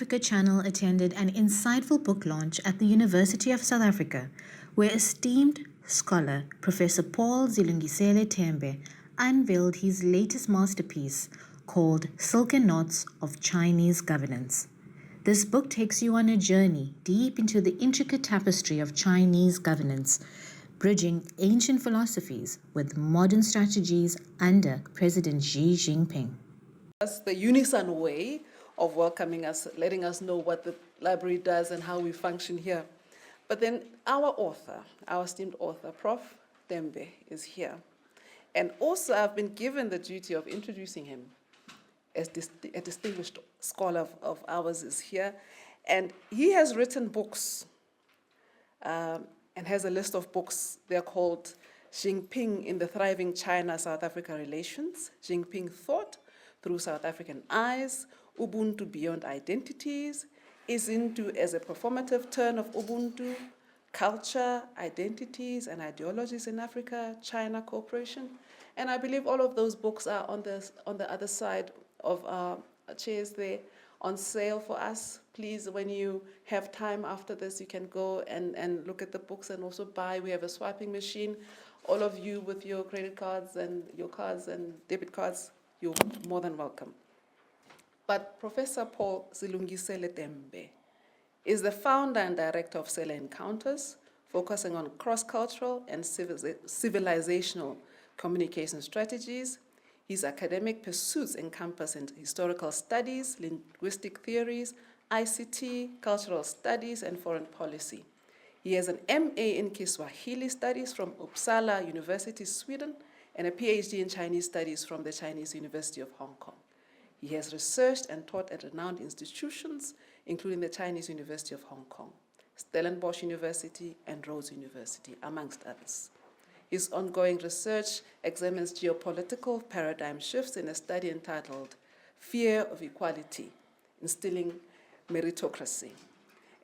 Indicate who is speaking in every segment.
Speaker 1: Africa Channel attended an insightful book launch at the University of South Africa, where esteemed scholar Professor Paul Zilungisele Tembe unveiled his latest masterpiece called Silken Knots of Chinese Governance. This book takes you on a journey deep into the intricate tapestry of Chinese governance, bridging ancient philosophies with modern strategies under President Xi Jinping.
Speaker 2: That's the unison way of welcoming us, letting us know what the library does and how we function here. But then our author, our esteemed author, Prof. Tembe, is here. And also I've been given the duty of introducing him as a distinguished scholar of ours is here. And he has written books and has a list of books. They're called Jinping in the Thriving China-South Africa Relations, Jinping Thought Through South African Eyes, Ubuntu Beyond Identities, Izintu as a Performative Turn of Ubuntu, Culture, Identities and Ideologies in Africa, China Cooperation. And I believe all of those books are on the other side of our chairs there on sale for us. Please, when you have time after this, you can go and look at the books and also buy. We have a swiping machine. All of you with your credit cards and your cards and debit cards, you're more than welcome. But Professor Paul Zilungisele Tembe is the founder and director of Sela Encounters, focusing on cross-cultural and civilizational communication strategies. His academic pursuits encompass historical studies, linguistic theories, ICT, cultural studies, and foreign policy. He has an MA in Kiswahili studies from Uppsala University, Sweden, and a PhD in Chinese studies from the Chinese University of Hong Kong. He has researched and taught at renowned institutions, including the Chinese University of Hong Kong, Stellenbosch University, and Rhodes University, amongst others. His ongoing research examines geopolitical paradigm shifts in a study entitled Fear of Equality, Instilling Meritocracy.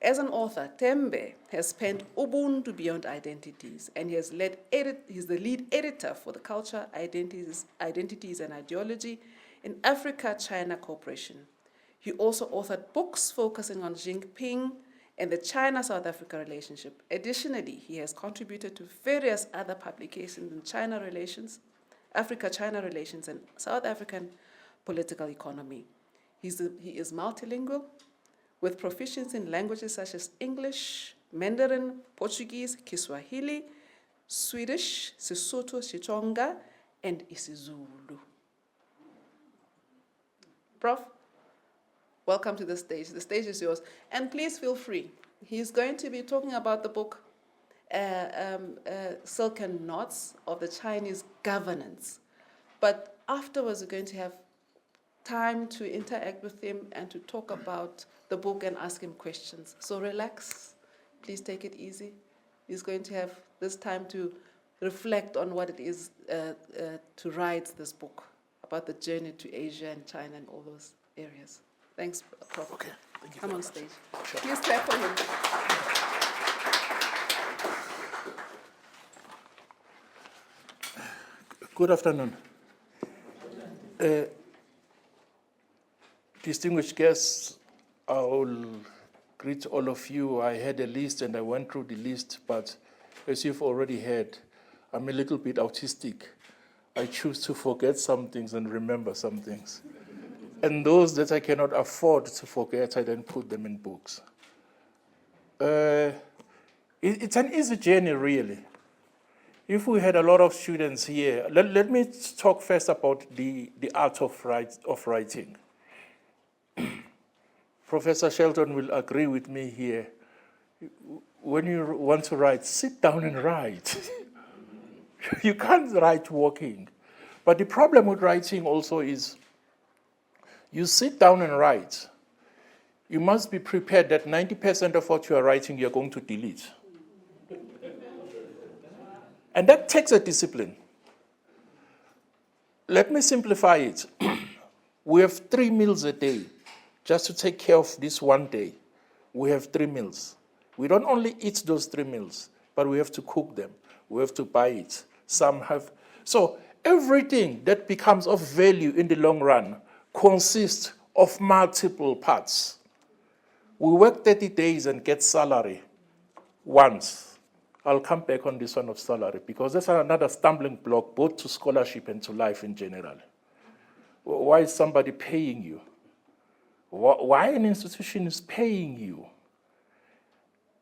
Speaker 2: As an author, Tembe has penned Ubuntu Beyond Identities, and he's the lead editor for the Culture, Identities and Ideology in Africa-China Cooperation. He also authored books focusing on Jinping and the China-South Africa relationship. Additionally, he has contributed to various other publications in China relations, Africa-China relations, and South African political economy. He is multilingual, with proficiency in languages such as English, Mandarin, Portuguese, Kiswahili, Swedish, Sesotho, Xitsonga, and isiZulu. Prof, welcome to the stage. The stage is yours. And please feel free. He's going to be talking about the book Silken Knots of the Chinese Governance. But afterwards, we're going to have time to interact with him and to talk about the book and ask him questions. So relax. Please take it easy. He's going to have this time to reflect on what it is to write this book about the journey to Asia and China and all those areas. Thanks, Prof.
Speaker 3: Okay, thank you.
Speaker 2: Come on
Speaker 3: much.
Speaker 2: stage.
Speaker 3: Sure.
Speaker 2: Please clap for him.
Speaker 3: Good afternoon. Distinguished guests, I will greet all of you. I had a list and I went through the list, but as you've already heard, I'm a little bit autistic. I choose to forget some things and remember some things. And those that I cannot afford to forget, I then put them in books. It's an easy journey, really. If we had a lot of students here, let me talk first about the art of writing. Professor Shelton will agree with me here. When you want to write, sit down and write. You can't write walking. But the problem with writing also is you sit down and write. You must be prepared that 90% of what you are writing, you're going to delete. And that takes a discipline. Let me simplify it. We have 3 meals a day. Just to take care of this one day, we have 3 meals. We don't only eat those 3 meals, but we have to cook them. We have to buy it. Some have. So everything that becomes of value in the long run consists of multiple parts. We work 30 days and get salary once. I'll come back on this one of salary because that's another stumbling block both to scholarship and to life in general. Why is somebody paying you? Why an institution is paying you?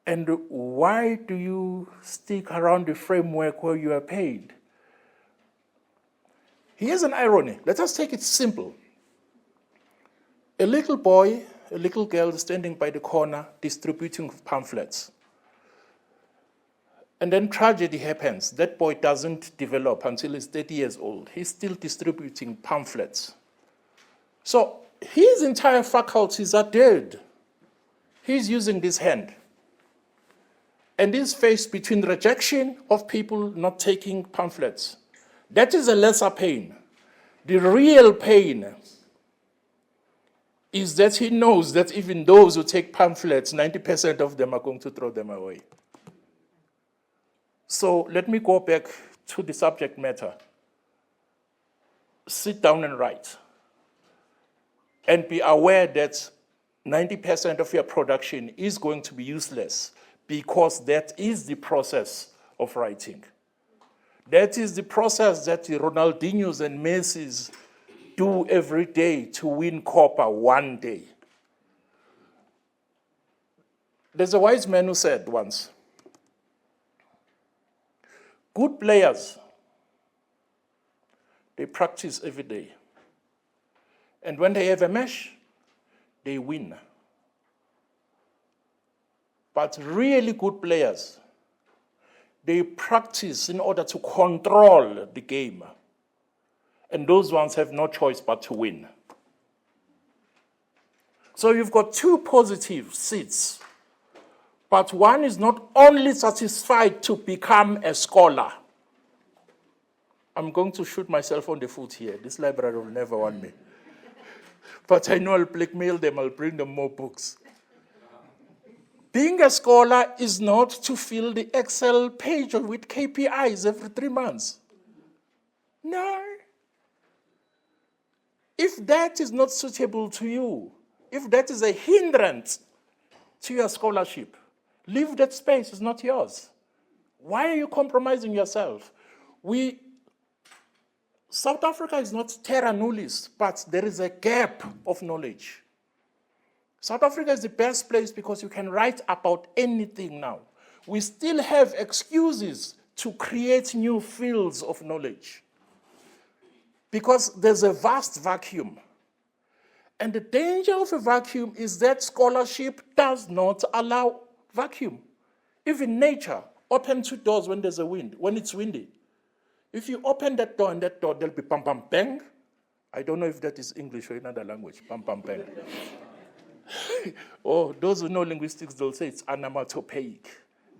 Speaker 3: And why do you stick around the framework where you are paid? Here's an irony. Let us take it simple. A little boy, a little girl standing by the corner distributing pamphlets. And then tragedy happens. That boy doesn't develop until he's 30 years old. He's still distributing pamphlets. So his entire faculties are dead. He's using this hand. And he's faced between rejection of people not taking pamphlets. That is a lesser pain. The real pain is that he knows that even those who take pamphlets, 90% of them are going to throw them away. So let me go back to the subject matter. Sit down and write. And be aware that 90% of your production is going to be useless because that is the process of writing. That is the process that the Ronaldinhos and Messis do every day to win Copa one day. There's a wise man who said once, good players, they practice every day. And when they have a match, they win. But really good players, they practice in order to control the game. And those ones have no choice but to win. So you've got two positive seats. But one is not only satisfied to become a scholar. I'm going to shoot myself on the foot here. This library will never want me. But I know I'll blackmail them, I'll bring them more books. Being a scholar is not to fill the Excel page with KPIs every 3 months. No. If that is not suitable to you, if that is a hindrance to your scholarship, leave that space, it's not yours. Why are you compromising yourself? South Africa is not terra nullius, but there is a gap of knowledge. South Africa is the best place because you can write about anything now. We still have excuses to create new fields of knowledge because there's a vast vacuum. And the danger of a vacuum is that scholarship does not allow vacuum. Even nature opens 2 doors when there's a wind, when it's windy. If you open that door and that door, there'll be pam pam bang. I don't know if that is English or another language, pam pam bang. Or those who know linguistics, they'll say it's onomatopoeic.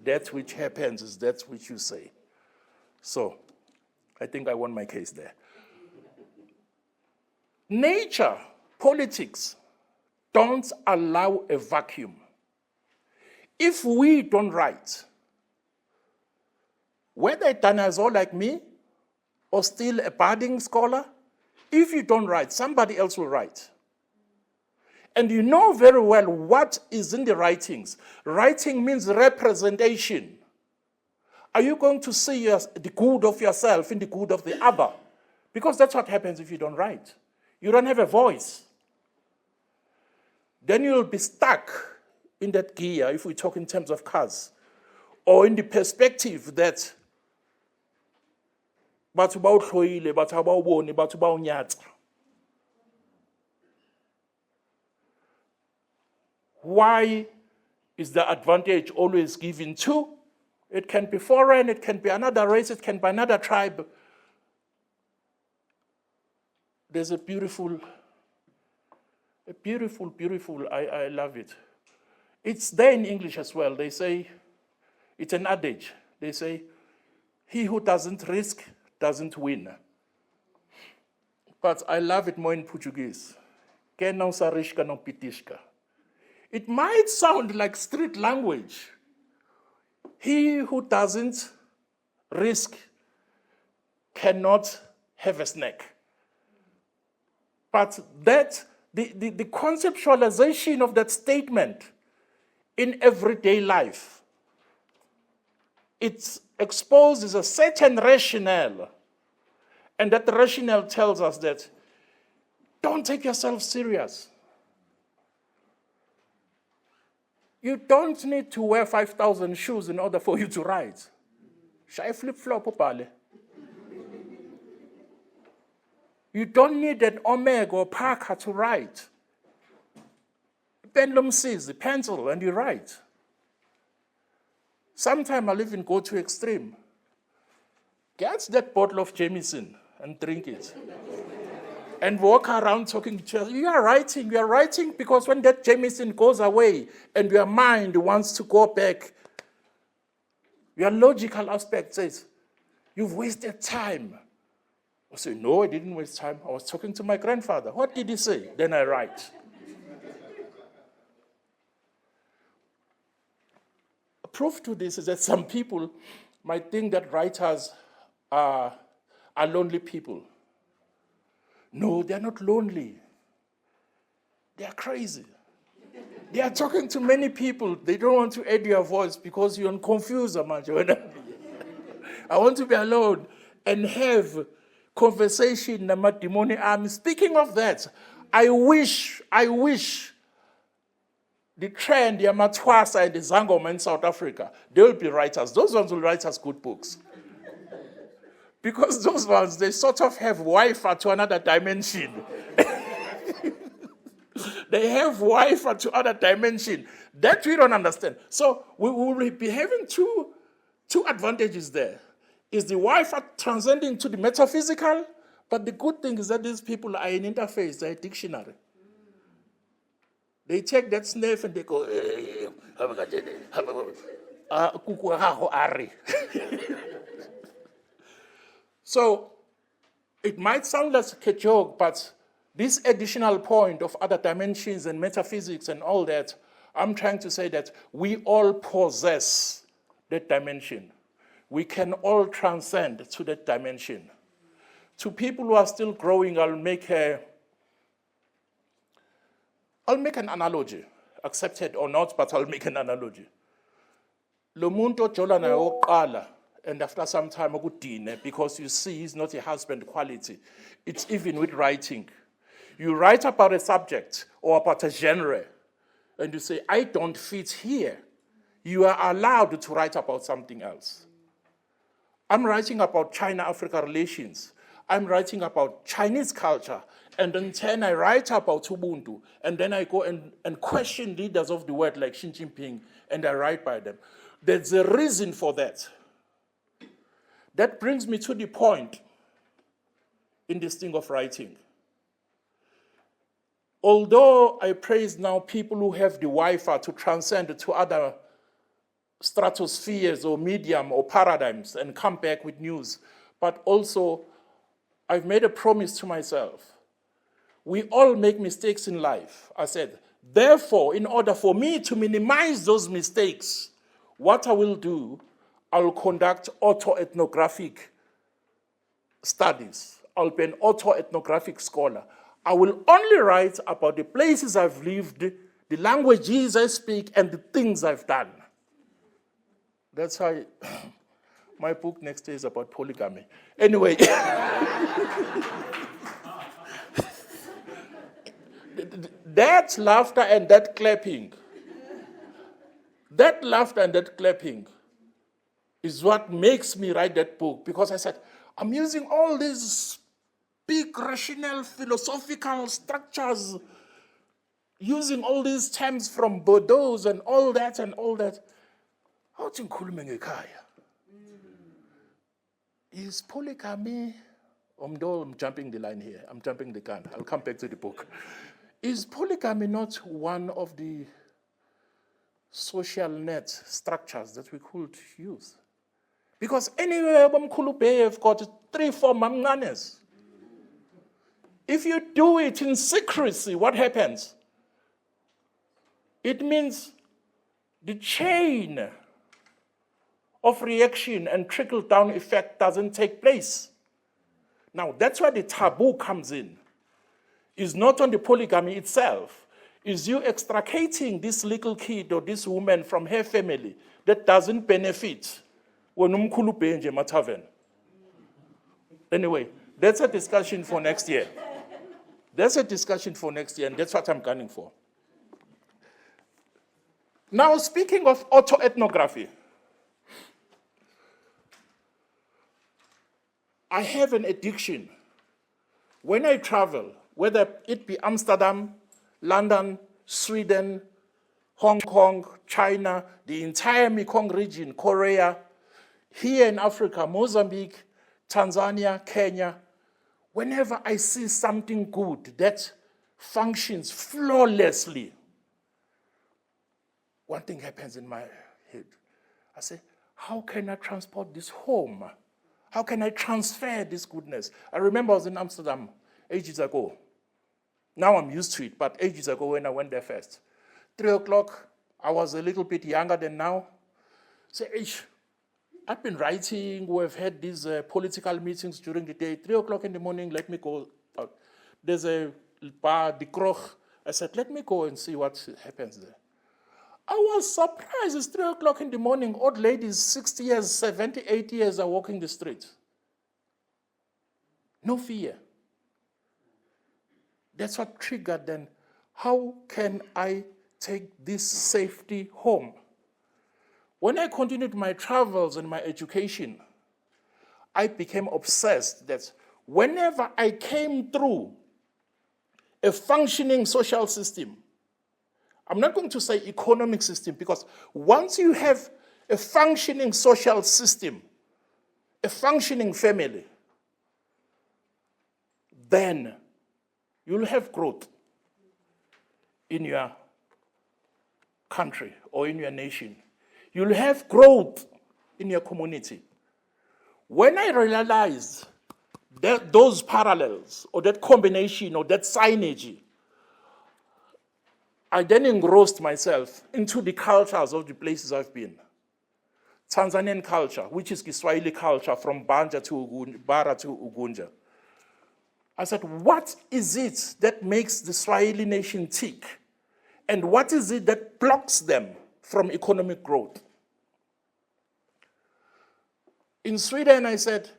Speaker 3: That which happens is that which you say. So I think I won my case there. Nature, politics, don't allow a vacuum. If we don't write, whether a dinosaur like me or still a budding scholar, if you don't write, somebody else will write. And you know very well what is in the writings. Writing means representation. Are you going to see the good of yourself in the good of the other? Because that's what happens if you don't write. You don't have a voice. Then you'll be stuck in that gear, if we talk in terms of cars, or in the perspective that batho ba o hloile, batho ba o bone, batho ba o nyatsa. Why is the advantage always given to? It can be foreign, it can be another race, it can be another tribe. There's a beautiful, I love it. It's there in English as well. They say, it's an adage. They say, he who doesn't risk doesn't win. But I love it more in Portuguese. Quem não se arrisca não pitisca. It might sound like street language. He who doesn't risk cannot have a snack. But that the conceptualization of that statement in everyday life. It exposes a certain rationale, and that rationale tells us that don't take yourself serious. You don't need to wear 5,000 shoes in order for you to ride. Shall I flip-flop opale? You don't need an Omega or Parker to write. Pendulum sees the pencil and you write. Sometimes I'll even go to extreme. Get that bottle of Jameson and drink it. And walk around talking to us. You are writing because when that Jameson goes away and your mind wants to go back, your logical aspect says, you've wasted time. I say, no, I didn't waste time. I was talking to my grandfather. What did he say? Then I write. A proof to this is that some people might think that writers are lonely people. No, they're not lonely. They are crazy. They are talking to many people. They don't want to add your voice because you're confused. I want to be alone and have conversation. Speaking of that, I wish the trend, the Matwasa and the Zangoma in South Africa, they will be writers. Those ones will write us good books. Because those ones, they sort of have Wi-Fi to another dimension. They have Wi-Fi to other dimension. That we don't understand. So we will be having two advantages there. Is the Wi-Fi transcending to the metaphysical? But the good thing is that these people are in interface, they're a dictionary. They take that sniff and they go, So it might sound like a joke, but this additional point of other dimensions and metaphysics and all that, I'm trying to say that we all possess that dimension. We can all transcend to that dimension. To people who are still growing, I'll make an analogy, accepted or not, but I'll make an analogy. Lo muntu ojola naye oqala, and after some time ukudine, because you see he's not a husband quality. It's even with writing. You write about a subject or about a genre, and you say, I don't fit here. You are allowed to write about something else. I'm writing about China-Africa relations. I'm writing about Chinese culture. And then I write about Ubuntu. And then I go and question leaders of the world like Xi Jinping, and I write by them. There's a reason for that. That brings me to the point in this thing of writing. Although I praise now people who have the Wi-Fi to transcend to other stratospheres or medium or paradigms and come back with news, but also I've made a promise to myself. We all make mistakes in life. I said, therefore, in order for me to minimize those mistakes, what I will do, I'll conduct autoethnographic studies. I'll be an autoethnographic scholar. I will only write about the places I've lived, the languages I speak, and the things I've done. That's how my book next year is about polygamy. Anyway. That laughter and that clapping is what makes me write that book, because I said, I'm using all these big rational philosophical structures, using all these terms from Bordeaux and all that. How do you call me? Is polygamy? I'm jumping the line here. I'm jumping the gun. I'll come back to the book. Is polygamy not one of the social net structures that we could use? Because anywhere I've got 3-4 mamnanes. If you do it in secrecy, what happens? It means the chain of reaction and trickle-down effect doesn't take place. Now, that's where the taboo comes in. It's not on the polygamy itself. is you extricating this little kid or this woman from her family that doesn't benefit. Anyway, that's a discussion for next year. That's a discussion for next year, and that's what I'm gunning for. Now, speaking of autoethnography, I have an addiction. When I travel, whether it be Amsterdam, London, Sweden, Hong Kong, China, the entire Mekong region, Korea, here in Africa, Mozambique, Tanzania, Kenya, whenever I see something good that functions flawlessly, one thing happens in my head. I say, how can I transport this home? How can I transfer this goodness? I remember I was in Amsterdam ages ago. Now I'm used to it, but ages ago when I went there first. 3 o'clock, I was a little bit younger than now. Say, I've been writing, we've had these political meetings during the day. 3 o'clock in the morning, let me go out. There's a bar, the Kroch. I said, let me go and see what happens there. I was surprised. It's 3 o'clock in the morning. Old ladies, 60 years, 70, 80 years are walking the street. No fear. That's what triggered then. How can I take this safety home? When I continued my travels and my education, I became obsessed that whenever I came through a functioning social system, I'm not going to say economic system, because once you have a functioning social system, a functioning family, then you'll have growth in your country or in your nation. You'll have growth in your community. When I realized that those parallels or that combination or that synergy, I then engrossed myself into the cultures of the places I've been. Tanzanian culture, which is Kiswahili culture from Bara to Ugunja. I said, what is it that makes the Swahili nation tick? And what is it that blocks them from economic growth? In Sweden, I said,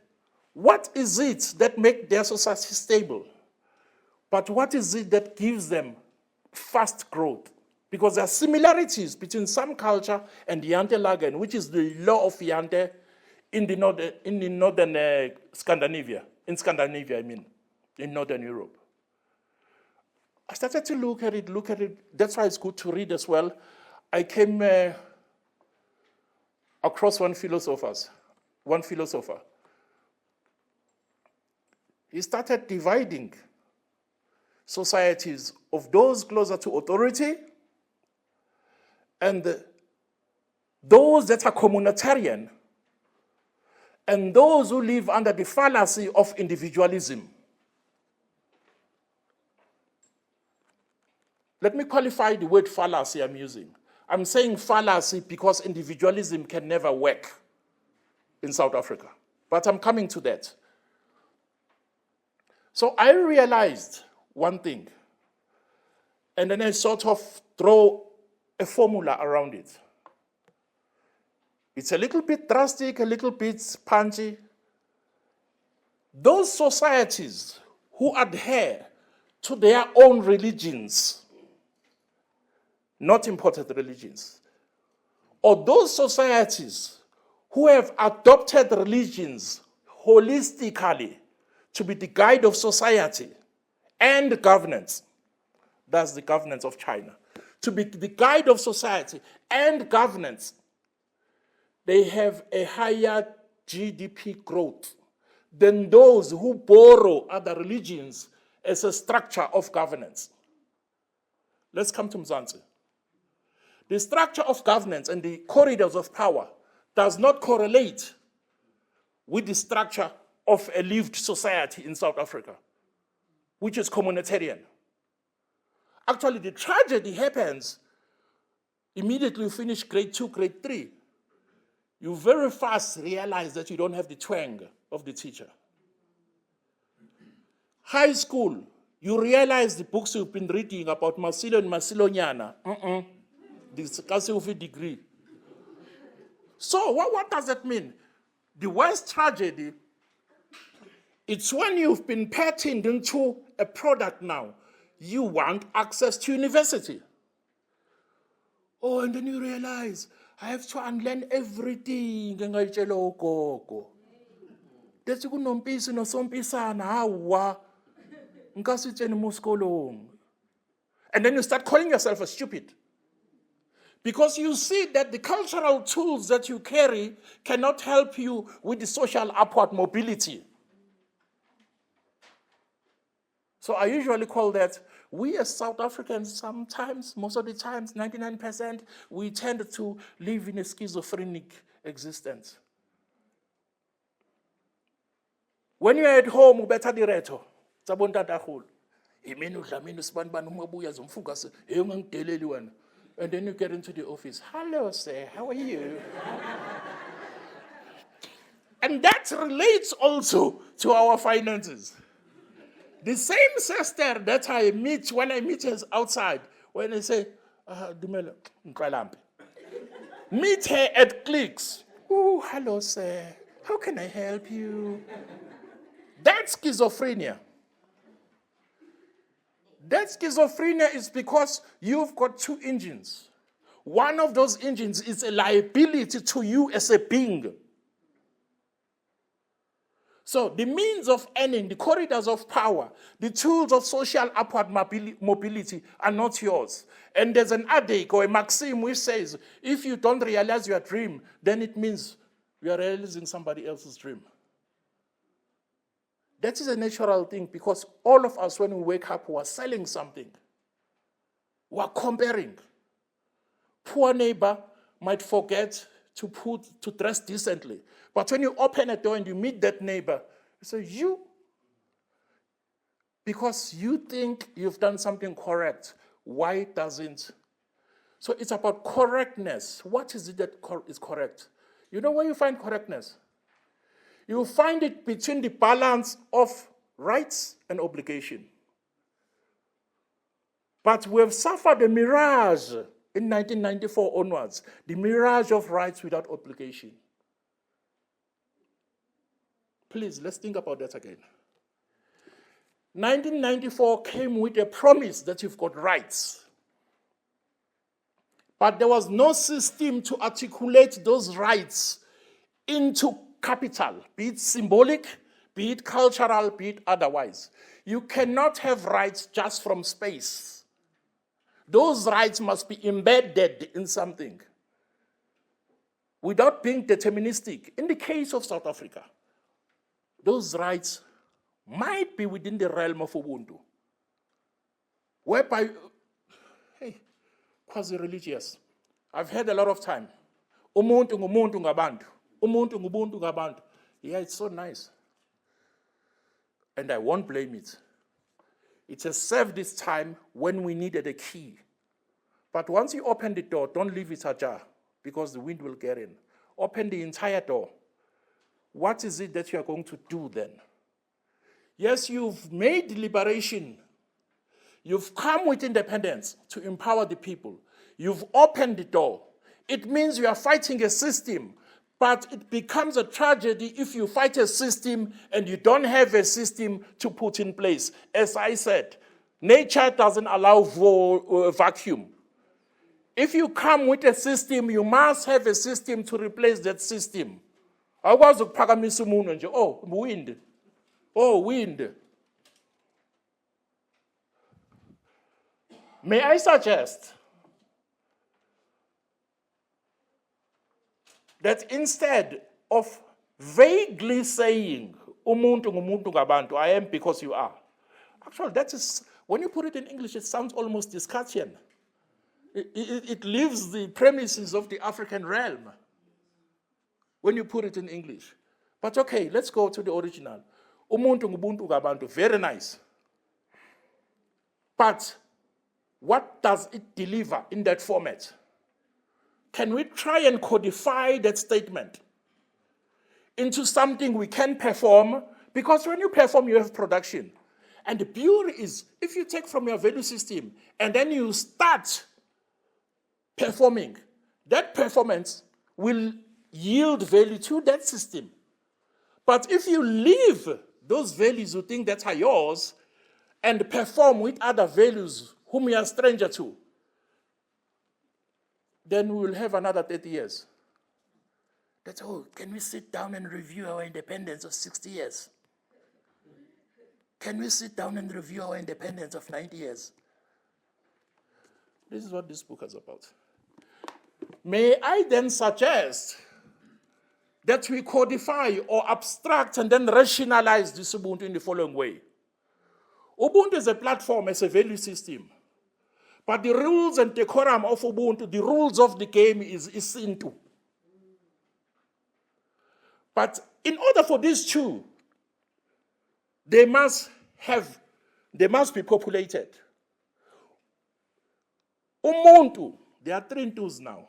Speaker 3: what is it that makes their society stable? But what is it that gives them fast growth? Because there are similarities between some culture and Jante Lagen, which is the law of Jante in the northern Scandinavia. In Scandinavia, I mean, in Northern Europe. I started to look at it. That's why it's good to read as well. I came across one philosopher. He started dividing societies of those closer to authority and those that are communitarian and those who live under the fallacy of individualism. Let me qualify the word fallacy I'm using. I'm saying fallacy because individualism can never work in South Africa. But I'm coming to that. So I realized one thing, and then I sort of throw a formula around it. It's a little bit drastic, a little bit punchy. Those societies who adhere to their own religions, not imported religions, or those societies who have adopted religions holistically to be the guide of society and governance, that's the governance of China, to be the guide of society and governance, they have a higher GDP growth than those who borrow other religions as a structure of governance. Let's come to Mzansi. The structure of governance and the corridors of power does not correlate with the structure of a lived society in South Africa, which is communitarian. Actually, the tragedy happens immediately you finish grade 2, grade 3. You very fast realize that you don't have the twang of the teacher. High school, You realize the books you've been reading about Masilo and Masilonyana, discussing with a degree. So what does that mean? The worst tragedy, it's when you've been patterned into a product now. You want access to university. Oh, and then you realize, I have to unlearn everything. That's kunompisi nosompisana hawa. And then you start calling yourself a stupid. Because you see that the cultural tools that you carry cannot help you with the social upward mobility. So I usually call that, we as South Africans sometimes, most of the times, 99%, we tend to live in a schizophrenic existence. When you're at home, you better direto. And then you get into the office. Hello, sir, how are you? And that relates also to our finances. The same sister that I meet when I meet her outside, when I say, meet her at Clicks. Oh, hello, sir. How can I help you? That's schizophrenia. That schizophrenia is because you've got two engines. One of those engines is a liability to you as a being. So the means of earning, the corridors of power, the tools of social upward mobility are not yours. And there's an adage or a maxim which says, if you don't realize your dream, then it means you are realizing somebody else's dream. That is a natural thing because all of us, when we wake up, we are selling something. We are comparing. Poor neighbor might forget to dress decently. But when you open a door and you meet that neighbor, you say, you, because you think you've done something correct, why doesn't? So it's about correctness. What is it that is correct? You know where you find correctness? You find it between the balance of rights and obligation. But we have suffered a mirage in 1994 onwards, the mirage of rights without obligation. Please, let's think about that again. 1994 came with a promise that you've got rights. But there was no system to articulate those rights into capital, be it symbolic, be it cultural, be it otherwise. You cannot have rights just from space. Those rights must be embedded in something without being deterministic. In the case of South Africa, those rights might be within the realm of Ubuntu, whereby, quasi-religious. I've heard a lot of time, umuntu ngumuntu ngabantu, umuntu ngubuntu ngabantu. Yeah, it's so nice. And I won't blame it. It has served this time when we needed a key. But once you open the door, don't leave it ajar, because the wind will get in. Open the entire door. What is it that you are going to do then? Yes, you've made liberation. You've come with independence to empower the people. You've opened the door. It means you are fighting a system, but it becomes a tragedy if you fight a system and you don't have a system to put in place. As I said, nature doesn't allow vacuum. If you come with a system, you must have a system to replace that system. Oh, wind. Oh, wind. May I suggest that instead of vaguely saying, umuntu ngumuntu ngabantu, I am because you are. Actually, that is, when you put it in English, it sounds almost Descartian. It leaves the premises of the African realm when you put it in English. But okay, let's go to the original. Umuntu ngubuntu ngabantu, very nice. But what does it deliver in that format? Can we try and codify that statement into something we can perform? Because when you perform, you have production. And the beauty is, if you take from your value system and then you start performing, that performance will yield value to that system. But if you leave those values you think that are yours and perform with other values whom you are stranger to, then we will have another 30 years. That's, oh, can we sit down and review our independence of 60 years? Can we sit down and review our independence of 90 years? This is what this book is about. May I then suggest that we codify or abstract and then rationalize this Ubuntu in the following way. Ubuntu is a platform, as a value system. But the rules and decorum of Ubuntu, the rules of the game is Sintu. But in order for these two, they must be populated. Umuntu, there are 3 Ntus now,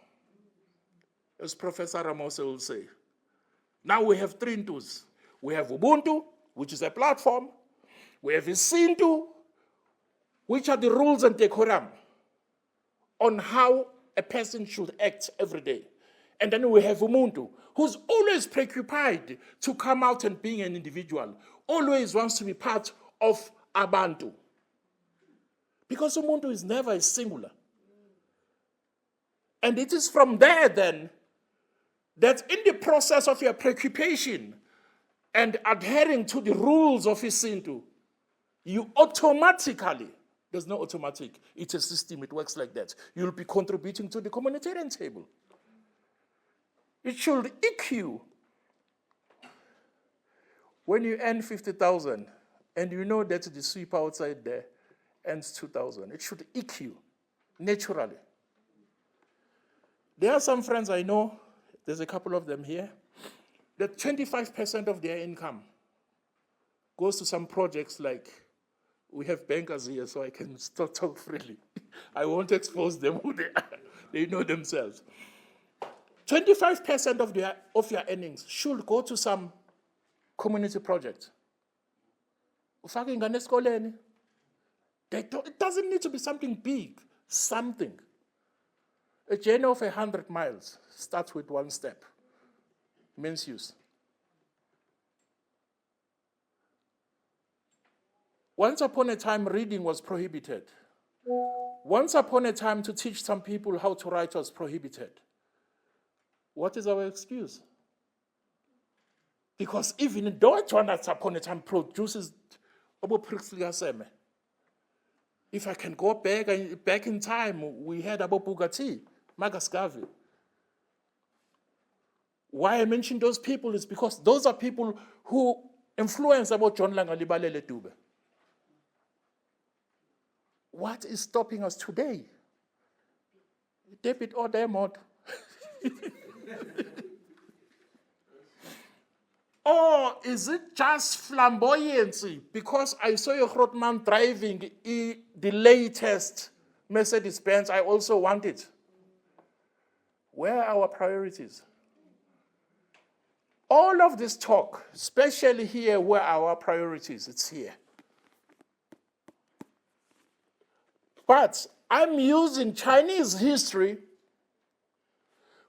Speaker 3: as Professor Ramos will say. Now we have 3 Ntus. We have Ubuntu, which is a platform. We have Sintu, which are the rules and decorum on how a person should act every day. And then we have Umuntu, who's always preoccupied to come out and being an individual, always wants to be part of Abantu. Because Umuntu is never a singular. And it is from there then that in the process of your preoccupation and adhering to the rules of Isintu, you automatically, there's no automatic, it's a system, it works like that. You'll be contributing to the communitarian table. It should EQ. When you earn 50,000 and you know that the sweeper outside there earns 2,000, it should EQ naturally. There are some friends I know, there's a couple of them here, that 25% of their income goes to some projects like, we have bankers here so I can talk freely. I won't expose them who they are. They know themselves. 25% of your earnings should go to some community project. It doesn't need to be something big, something. A journey of 100 miles starts with 1 step. Means use. Once upon a time, reading was prohibited. Once upon a time, to teach some people how to write was prohibited. What is our excuse? Because even though once upon a time produces, if I can go back in time, we had about Bugatti, Magascavi. Why I mention those people is because those are people who influence about John Langalibalele Dube. What is stopping us today? Debit or demod? Or is it just flamboyancy? Because I saw a Grootman driving the latest Mercedes-Benz, I also want it. Where are our priorities? All of this talk, especially here, where are our priorities? It's here. But I'm using Chinese history,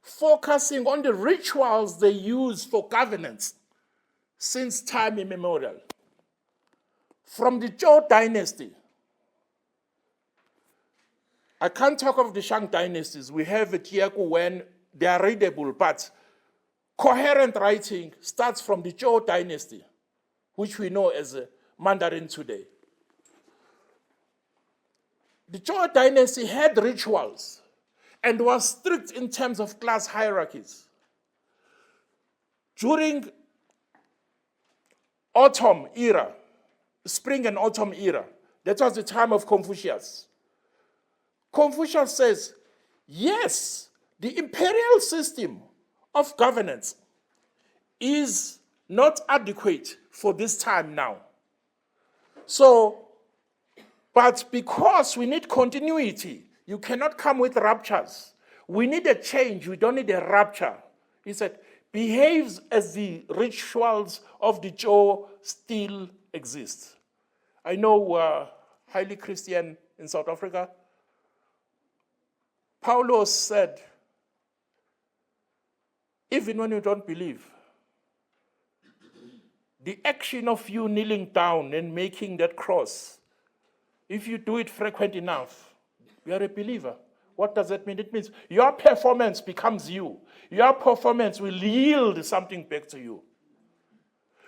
Speaker 3: focusing on the rituals they use for governance since time immemorial. From the Zhou dynasty, I can't talk of the Shang dynasties. We have a Jiaku when they are readable, but coherent writing starts from the Zhou dynasty, which we know as Mandarin today. The Zhou dynasty had rituals and was strict in terms of class hierarchies. During autumn era, spring and autumn era, that was the time of Confucius. Confucius says, yes, the imperial system of governance is not adequate for this time now. So, but because we need continuity, you cannot come with ruptures. We need a change, we don't need a rupture. He said, behaves as the rituals of the Zhou still exist. I know highly Christian in South Africa. Paulos said, even when you don't believe, the action of you kneeling down and making that cross, if you do it frequent enough, you are a believer. What does that mean? It means your performance becomes you. Your performance will yield something back to you.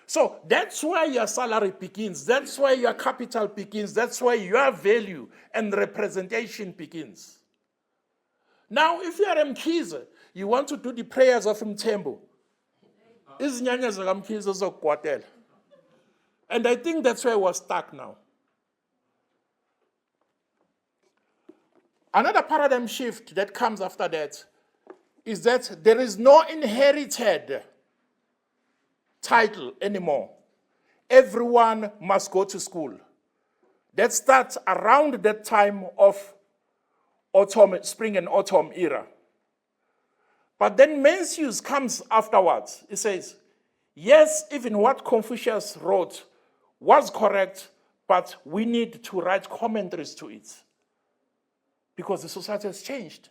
Speaker 3: So that's where your salary begins. That's where your capital begins. That's where your value and representation begins. Now, if you are Mkhize, you want to do the prayers of Mthembu. And I think that's where we're stuck now. Another paradigm shift that comes after that is that there is no inherited title anymore. Everyone must go to school. That starts around that time of autumn, spring and autumn era. But then Mencius comes afterwards. He says, yes, even what Confucius wrote was correct, but we need to write commentaries to it. Because the society has changed.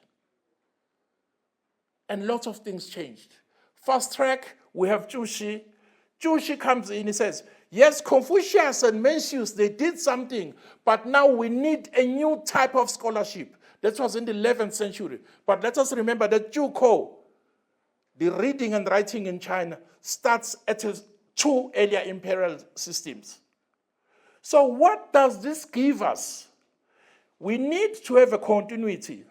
Speaker 3: And lots of things changed. Fast track, we have Jushi. Jushi comes in, he says, yes, Confucius and Mencius, they did something, but now we need a new type of scholarship. That was in the 11th century. But let us remember that Juko, the reading and writing in China, starts at two earlier imperial systems. So what does this give us? We need to have a continuity.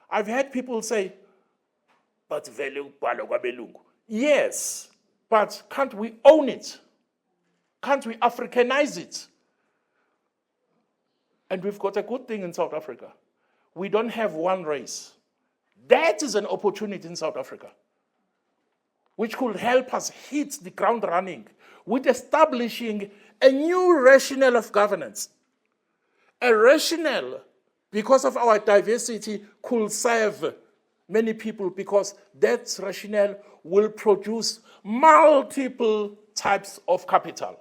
Speaker 3: I've heard people say, but yes, but can't we own it? Can't we Africanize it? And we've got a good thing in South Africa. We don't have one race. That is an opportunity in South Africa, which could help us hit the ground running with establishing a new rationale of governance. A rationale, because of our diversity, could serve many people because that rationale will produce multiple types of capital.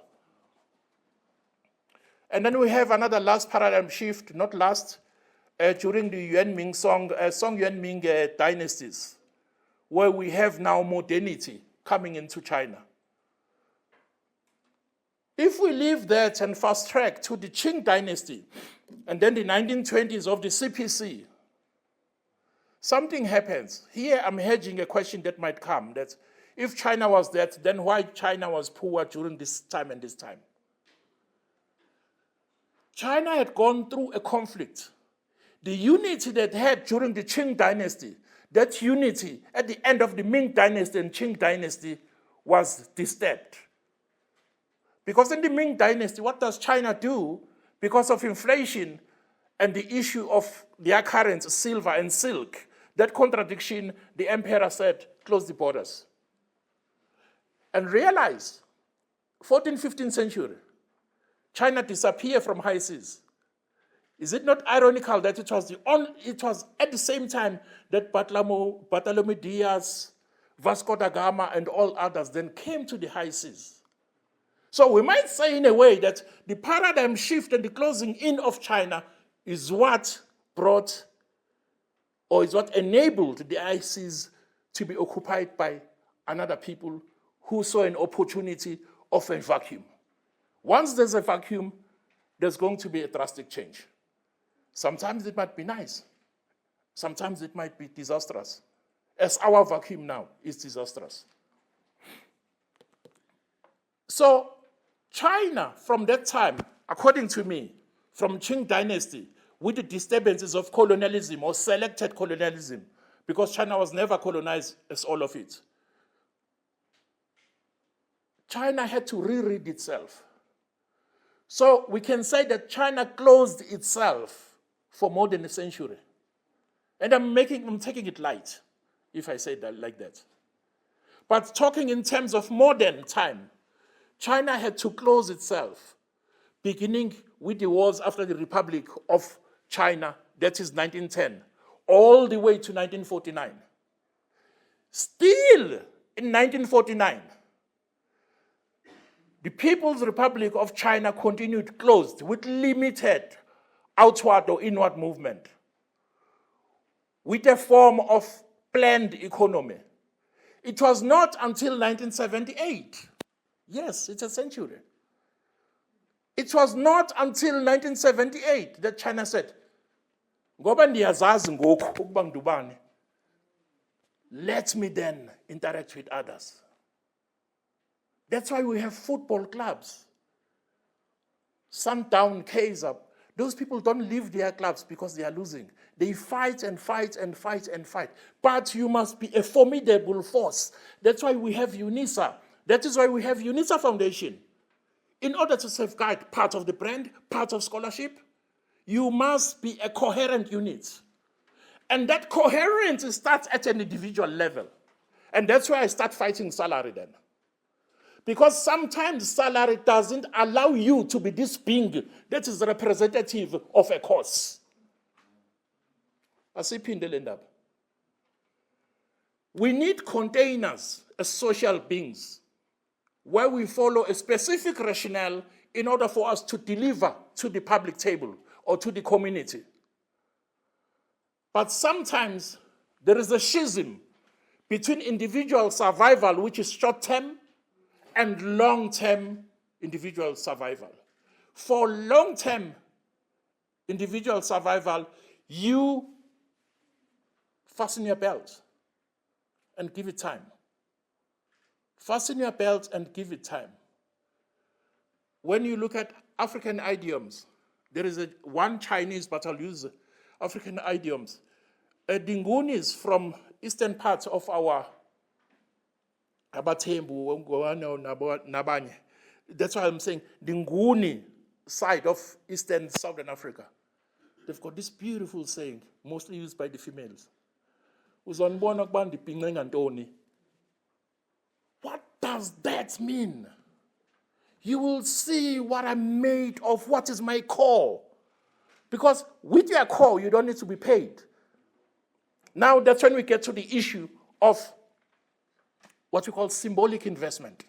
Speaker 3: And then we have another last paradigm shift, not last, during the Yuan Ming Song Yuan Ming dynasties, where we have now modernity coming into China. If we leave that and fast track to the Qing dynasty, and then the 1920s of the CPC, something happens. Here I'm hedging a question that might come, that if China was that, then why China was poor during this time and this time? China had gone through a conflict. The unity that had during the Qing dynasty, that unity at the end of the Ming dynasty and Qing dynasty was disturbed. Because in the Ming dynasty, what does China do? Because of inflation and the issue of their currency, silver and silk, that contradiction, the emperor said, close the borders. And realize, 14th, 15th century, China disappeared from high seas. Is it not ironical that it was at the same time that Bartholomew Diaz, Vasco da Gama, and all others then came to the high seas? So we might say in a way that the paradigm shift and the closing in of China is what brought, or is what enabled the high seas to be occupied by another people who saw an opportunity of a vacuum. Once there's a vacuum, there's going to be a drastic change. Sometimes it might be nice. Sometimes it might be disastrous. As our vacuum now is disastrous. So China, from that time, according to me, from Qing dynasty, with the disturbances of colonialism or selected colonialism, because China was never colonized as all of it, China had to reread itself. So we can say that China closed itself for more than a century. And I'm taking it light if I say that like that. But talking in terms of modern time, China had to close itself, beginning with the wars after the Republic of China, that is 1910, all the way to 1949. Still in 1949, The People's Republic of China continued closed with limited outward or inward movement, with a form of planned economy. It was not until 1978, yes, it's a century. It was not until 1978 that China said, ngoba ndiyazazi ngoku ukuba ngidubane, let me then interact with others. That's why we have football clubs. Sundown, Kaiser. Those people don't leave their clubs because they are losing. They fight and fight and fight and fight. But you must be a formidable force. That's why we have UNISA. That is why we have UNISA Foundation. In order to safeguard part of the brand, part of scholarship, you must be a coherent unit. And that coherence starts at an individual level. And that's why I start fighting salary then. Because sometimes salary doesn't allow you to be this being that is representative of a cause. We need containers as social beings where we follow a specific rationale in order for us to deliver to the public table or to the community. But sometimes there is a schism between individual survival, which is short-term, and long-term individual survival. For long-term individual survival, you fasten your belt and give it time. Fasten your belt and give it time. When you look at African idioms, there is one Chinese, but I'll use African idioms. Dingunis from eastern parts of our Abatembu, Nabanye. That's why I'm saying Dinguni side of eastern southern Africa. They've got this beautiful saying, mostly used by the females. What does that mean? You will see what I'm made of, what is my core. Because with your core, you don't need to be paid. Now that's when we get to the issue of what we call symbolic investment.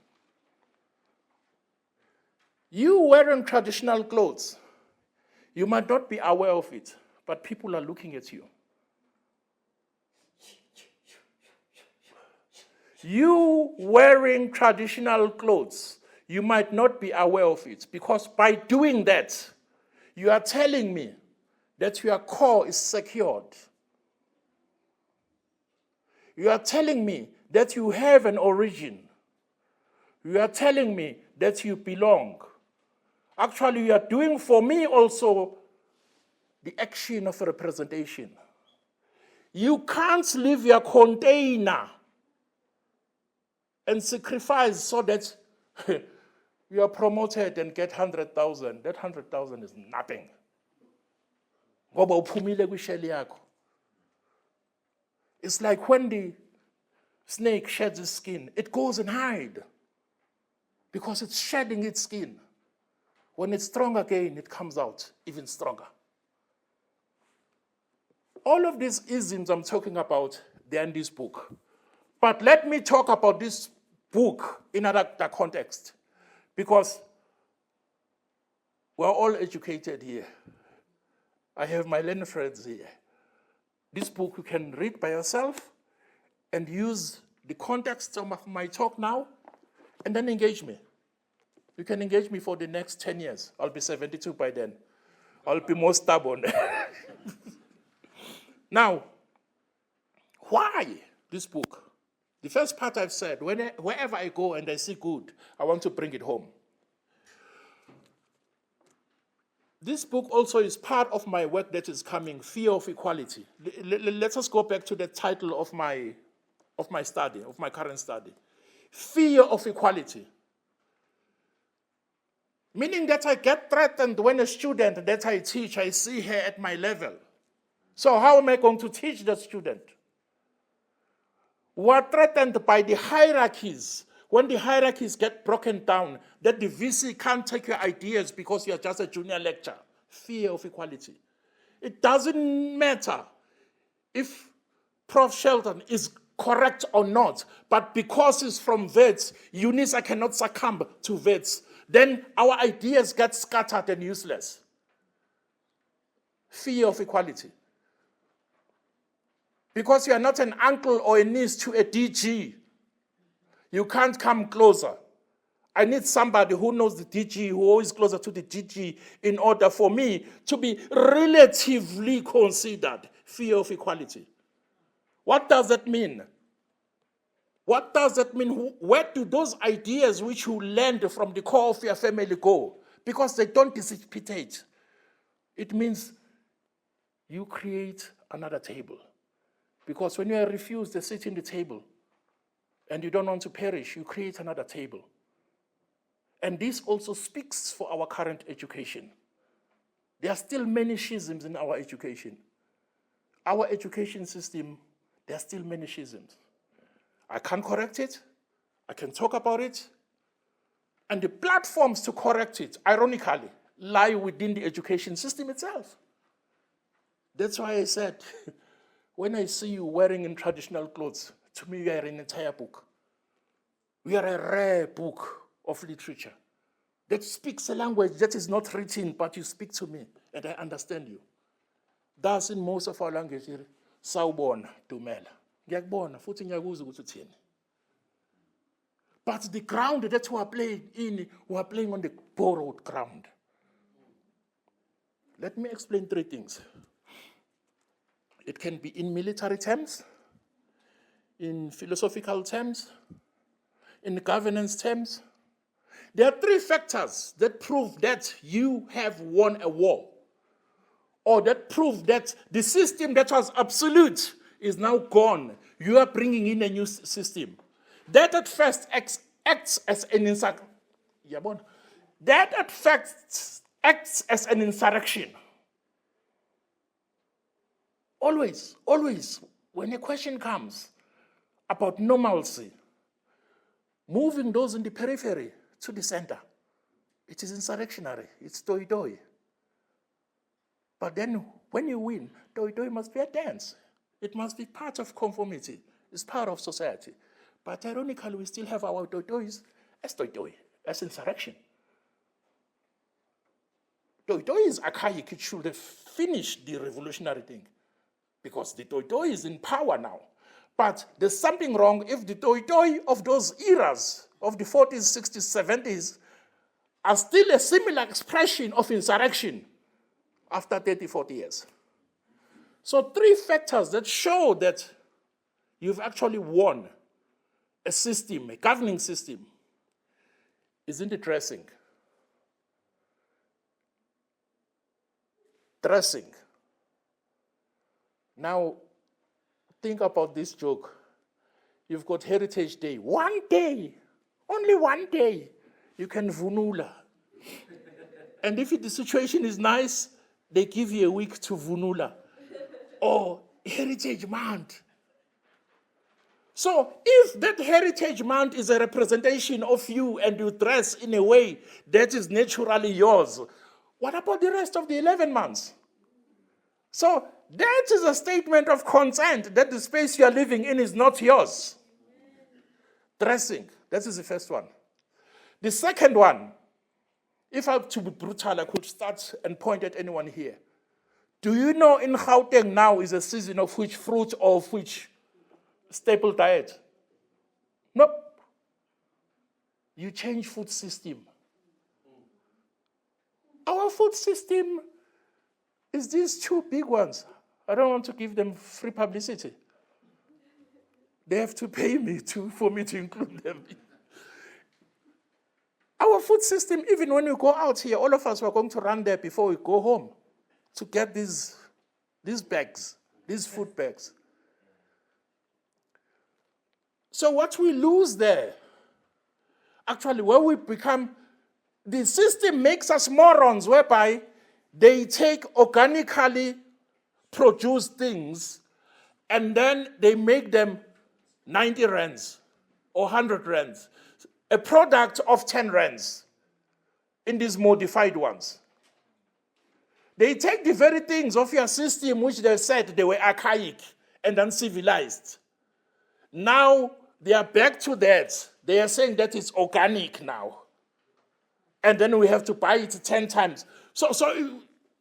Speaker 3: You wearing traditional clothes, you might not be aware of it, but people are looking at you. You wearing traditional clothes, you might not be aware of it, because by doing that, you are telling me that your core is secured. You are telling me that you have an origin. You are telling me that you belong. Actually, you are doing for me also the action of representation. You can't leave your container and sacrifice so that you are promoted and get 100,000. That 100,000 is nothing. It's like when the snake sheds its skin, it goes and hides because it's shedding its skin. When it's strong again, it comes out even stronger. All of these isms I'm talking about, they're in this book. But let me talk about this book in another context, because we're all educated here. I have my learned friends here. This book you can read by yourself and use the context of my talk now, and then engage me. You can engage me for the next 10 years. I'll be 72 by then. I'll be more stubborn. Now, why this book? The first part I've said, wherever I go and I see good, I want to bring it home. This book also is part of my work that is coming, Fear of Equality. Let us go back to the title of my study, of my current study. Fear of Equality. Meaning that I get threatened when a student that I teach, I see her at my level. So how am I going to teach the student? We're threatened by the hierarchies. When the hierarchies get broken down, that the VC can't take your ideas because you're just a junior lecturer. Fear of equality. It doesn't matter if Prof. Shelton is correct or not, but because it's from Wits, UNISA cannot succumb to Wits, then our ideas get scattered and useless. Fear of equality. Because you are not an uncle or a niece to a DG, you can't come closer. I need somebody who knows the DG, who is closer to the DG, in order for me to be relatively considered. Fear of equality. What does that mean? What does that mean? Where do those ideas which you learned from the core of your family go? Because they don't dissipate. It means you create another table. Because when you are refused a seat in the table and you don't want to perish, you create another table. And this also speaks for our current education. There are still many schisms in our education. Our education system, there are still many schisms. I can't correct it. I can talk about it. And the platforms to correct it, ironically, lie within the education system itself. That's why I said, when I see you wearing in traditional clothes, to me you are an entire book. We are a rare book of literature that speaks a language that is not written, but you speak to me and I understand you. Thus, in most of our languages, sawubona, dumela. Ngiyakubona, futhi ngiyakuzwa ukuthi uthini. But the ground that we are playing on the borrowed ground. Let me explain three things. It can be in military terms, in philosophical terms, in governance terms. There are three factors that prove that you have won a war, or that prove that the system that was absolute is now gone. You are bringing in a new system. That at first acts as an insurrection. That at first acts as an insurrection. Always, when a question comes about normalcy, moving those in the periphery to the center, it is insurrectionary, it's toy-toy. But then when you win, toy-toy must be a dance. It must be part of conformity, it's part of society. But ironically, we still have our toy-toys as toy-toy, as insurrection. Toy-toy is archaic, it should have finished the revolutionary thing, because the toy-toy is in power now. But there's something wrong if the toy-toy of those eras, of the 40s, 60s, 70s, are still a similar expression of insurrection after 30, 40 years. So three factors that show that you've actually won a system, a governing system, is in the dressing. Dressing. Now, think about this joke. You've got Heritage Day. One day, only one day, you can vunula. And if the situation is nice, they give you a week to vunula. Or Heritage Month. So if that Heritage Month is a representation of you and you dress in a way that is naturally yours, what about the rest of the 11 months? So that is a statement of consent that the space you are living in is not yours. Dressing, that is the first one. The second one, if I have to be brutal, I could start and point at anyone here. Do you know in Gauteng now is a season of which fruit or of which staple diet? Nope. You change food system. Our food system is these two big ones. I don't want to give them free publicity. They have to pay me for me to include them. Our food system, even when we go out here, all of us were going to run there before we go home to get these bags, these food bags. So what we lose there, actually, where we become, the system makes us morons, whereby they take organically produced things and then they make them 90 rands or 100 rands, a product of 10 rands in these modified ones. They take the very things of your system which they said they were archaic and uncivilized. Now they are back to that. They are saying that it's organic now. And then we have to buy it 10 times. So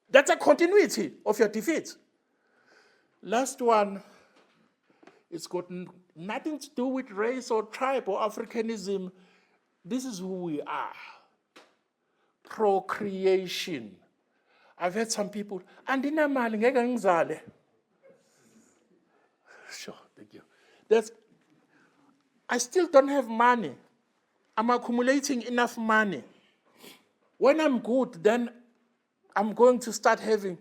Speaker 3: that's a continuity of your defeat. Last one, it's got nothing to do with race or tribe or Africanism. This is who we are. Procreation. I've heard some people, andinamali ngeke ngizale. Sure, thank you. I still don't have money. I'm accumulating enough money. When I'm good, then I'm going to start having.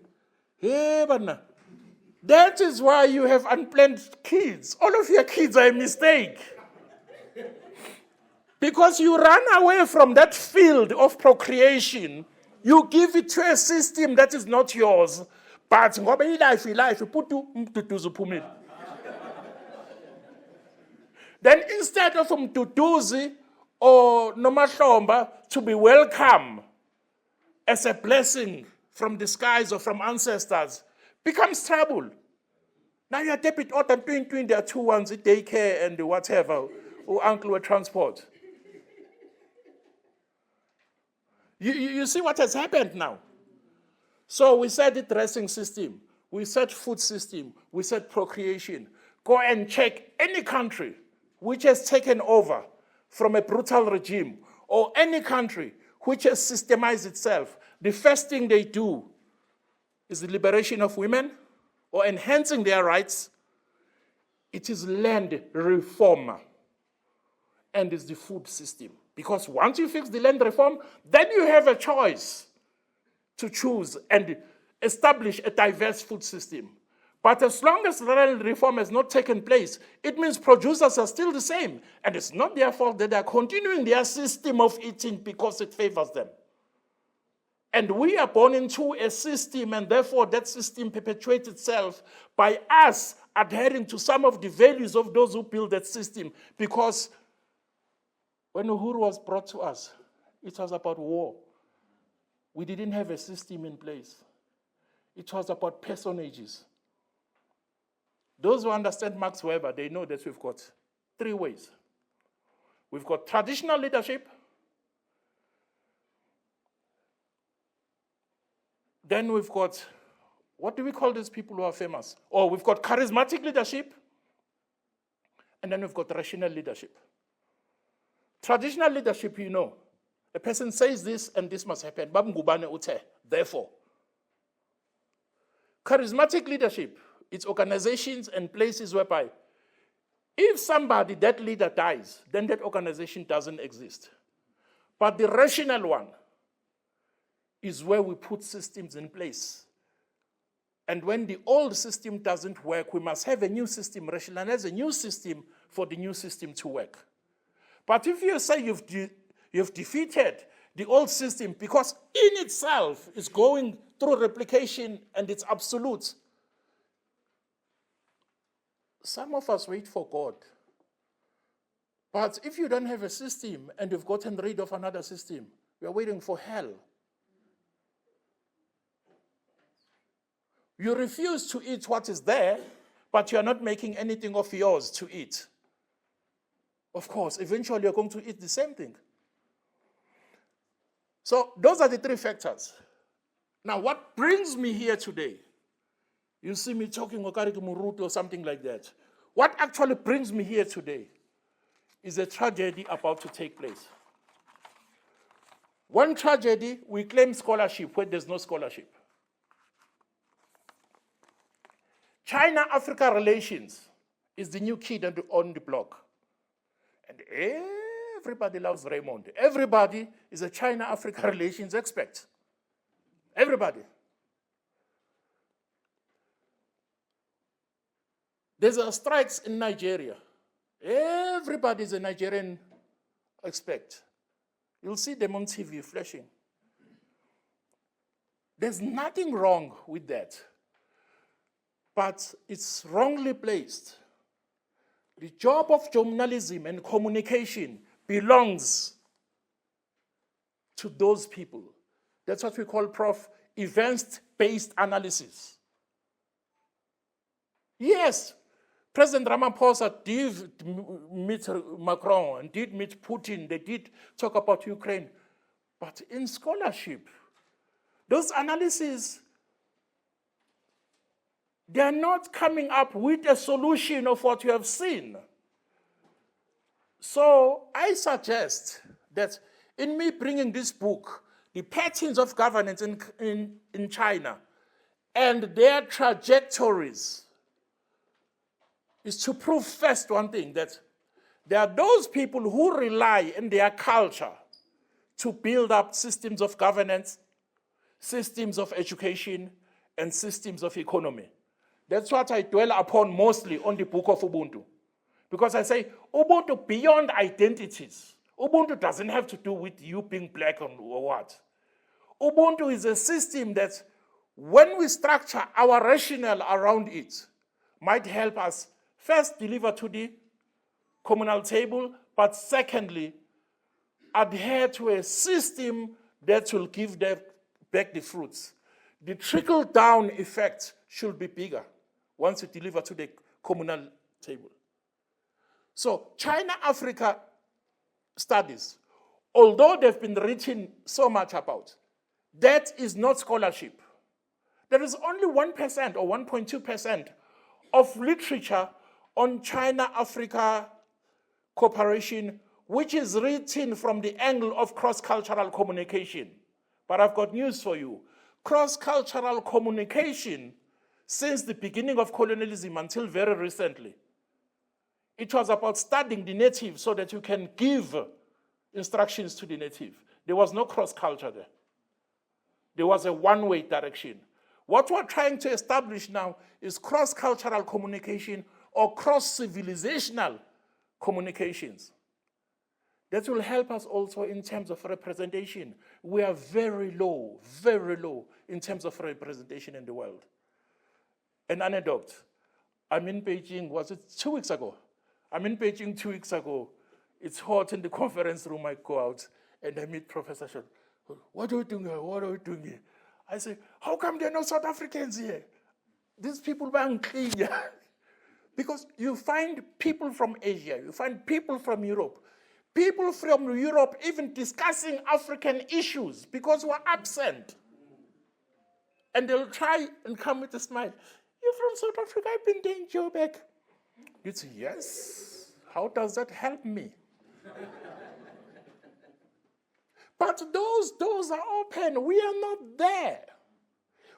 Speaker 3: Hey, bana. That is why you have unplanned kids. All of your kids are a mistake. Because you run away from that field of procreation, you give it to a system that is not yours. But life, put you. Then instead of Mtutuzi or Nomahlomba to be welcome as a blessing from the skies or from ancestors, becomes trouble. Now you're deputy order twin, there are two ones, daycare and whatever, or uncle or transport. You see what has happened now? So we said the dressing system, we said food system, we said procreation. Go and check any country which has taken over from a brutal regime, or any country which has systemized itself. The first thing they do is the liberation of women or enhancing their rights. It is land reform, and it's the food system. Because once you fix the land reform, then you have a choice to choose and establish a diverse food system. But as long as land reform has not taken place, it means producers are still the same. And it's not their fault that they are continuing their system of eating because it favors them. And we are born into a system, and therefore that system perpetuates itself by us adhering to some of the values of those who build that system. Because when Uhuru was brought to us, it was about war. We didn't have a system in place. It was about personages. Those who understand Max Weber, they know that we've got three ways. We've got traditional leadership. Then we've got, what do we call these people who are famous? Oh, we've got charismatic leadership. And then we've got rational leadership. Traditional leadership, you know, a person says this and this must happen. Therefore. Charismatic leadership, it's organizations and places whereby if somebody, that leader dies, then that organization doesn't exist. But the rational one is where we put systems in place. And when the old system doesn't work, we must have a new system, rationalize a new system for the new system to work. But if you say you've defeated the old system because in itself is going through replication and it's absolute, some of us wait for God. But if you don't have a system and you've gotten rid of another system, you're waiting for hell. You refuse to eat what is there, but you're not making anything of yours to eat. Of course, eventually you're going to eat the same thing. So those are the three factors. Now, what brings me here today? You see me talking Okariki Murutu or something like that. What actually brings me here today is a tragedy about to take place. One tragedy, we claim scholarship where there's no scholarship. China-Africa relations is the new kid on the block. And everybody loves Raymond. Everybody is a China-Africa relations expert. Everybody. There's strikes in Nigeria. Everybody is a Nigerian expert. You'll see them on TV flashing. There's nothing wrong with that. But it's wrongly placed. The job of journalism and communication belongs to those people. That's what we call, Prof, events-based analysis. Yes, President Ramaphosa did meet Macron and did meet Putin. They did talk about Ukraine. But in scholarship, those analyses, they are not coming up with a solution of what you have seen. So I suggest that in me bringing this book, The Patterns of Governance in China and their trajectories, is to prove first one thing, that there are those people who rely in their culture to build up systems of governance, systems of education, and systems of economy. That's what I dwell upon mostly on the book of Ubuntu. Because I say, Ubuntu beyond identities. Ubuntu doesn't have to do with you being black or what. Ubuntu is a system that, when we structure our rationale around it, might help us first deliver to the communal table, but secondly, adhere to a system that will give them back the fruits. The trickle-down effect should be bigger once you deliver to the communal table. So China-Africa studies, although they've been written so much about, that is not scholarship. There is only 1% or 1.2% of literature on China-Africa cooperation, which is written from the angle of cross-cultural communication. But I've got news for you. Cross-cultural communication, since the beginning of colonialism until very recently, it was about studying the native so that you can give instructions to the native. There was no cross-culture there. There was a one-way direction. What we're trying to establish now is cross-cultural communication or cross-civilizational communications. That will help us also in terms of representation. We are very low in terms of representation in the world. An anecdote. I'm in Beijing, was it 2 weeks ago? I'm in Beijing 2 weeks ago. It's hot in the conference room. I go out and I meet Professor Shot. What are we doing here? What are we doing here? I say, how come there are no South Africans here? These people were unclean. Because you find people from Asia, you find people from Europe. People from Europe even discussing African issues because we're absent. And they'll try and come with a smile. You're from South Africa, I've been there in Joburg. You'd say, yes. How does that help me? But those doors are open. We are not there.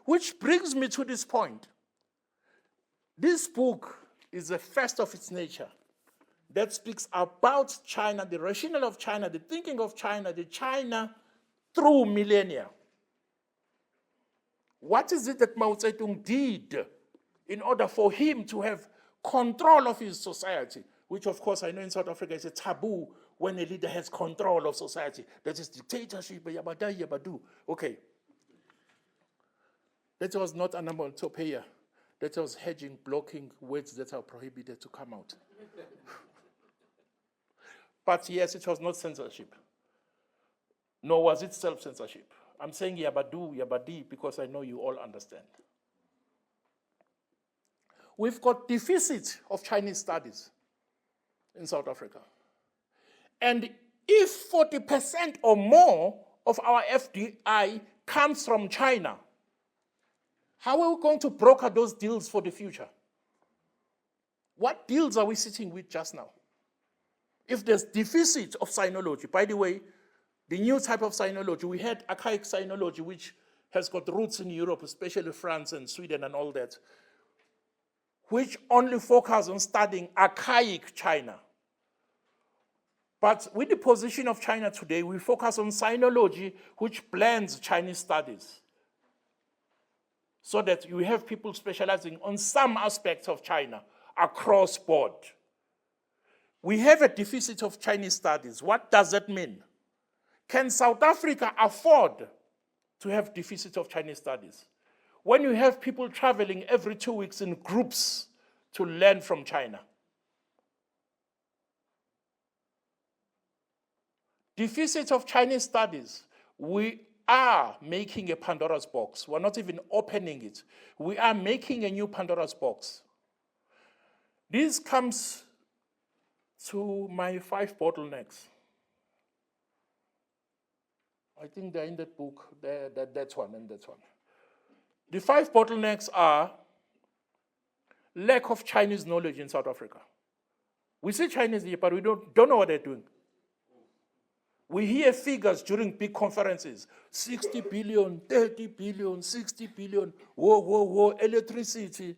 Speaker 3: Which brings me to this point. This book is the first of its nature that speaks about China, the rationale of China, the thinking of China, the China through millennia. What is it that Mao Zedong did in order for him to have control of his society? Which, of course, I know in South Africa is a taboo when a leader has control of society. That is dictatorship, yabada, yabadu. Okay. That was not an onomatopoeia. That was hedging, blocking words that are prohibited to come out. But yes, it was not censorship. Nor was it self-censorship. I'm saying yabadu, yabadi, because I know you all understand. We've got deficit of Chinese studies in South Africa. And if 40% or more of our FDI comes from China, how are we going to broker those deals for the future? What deals are we sitting with just now? If there's deficit of sinology, by the way, the new type of sinology, we had archaic sinology, which has got roots in Europe, especially France and Sweden and all that, which only focus on studying archaic China. But with the position of China today, we focus on sinology, which blends Chinese studies, so that you have people specializing on some aspects of China across board. We have a deficit of Chinese studies. What does that mean? Can South Africa afford to have deficit of Chinese studies? When you have people traveling every 2 weeks in groups to learn from China. Deficit of Chinese studies. We are making a Pandora's box. We're not even opening it. We are making a new Pandora's box. This comes to my 5 bottlenecks. I think they're in that book, that's one and that's one. The 5 bottlenecks are lack of Chinese knowledge in South Africa. We see Chinese here, but we don't know what they're doing. We hear figures during big conferences, 60 billion, 30 billion, 60 billion, whoa, electricity.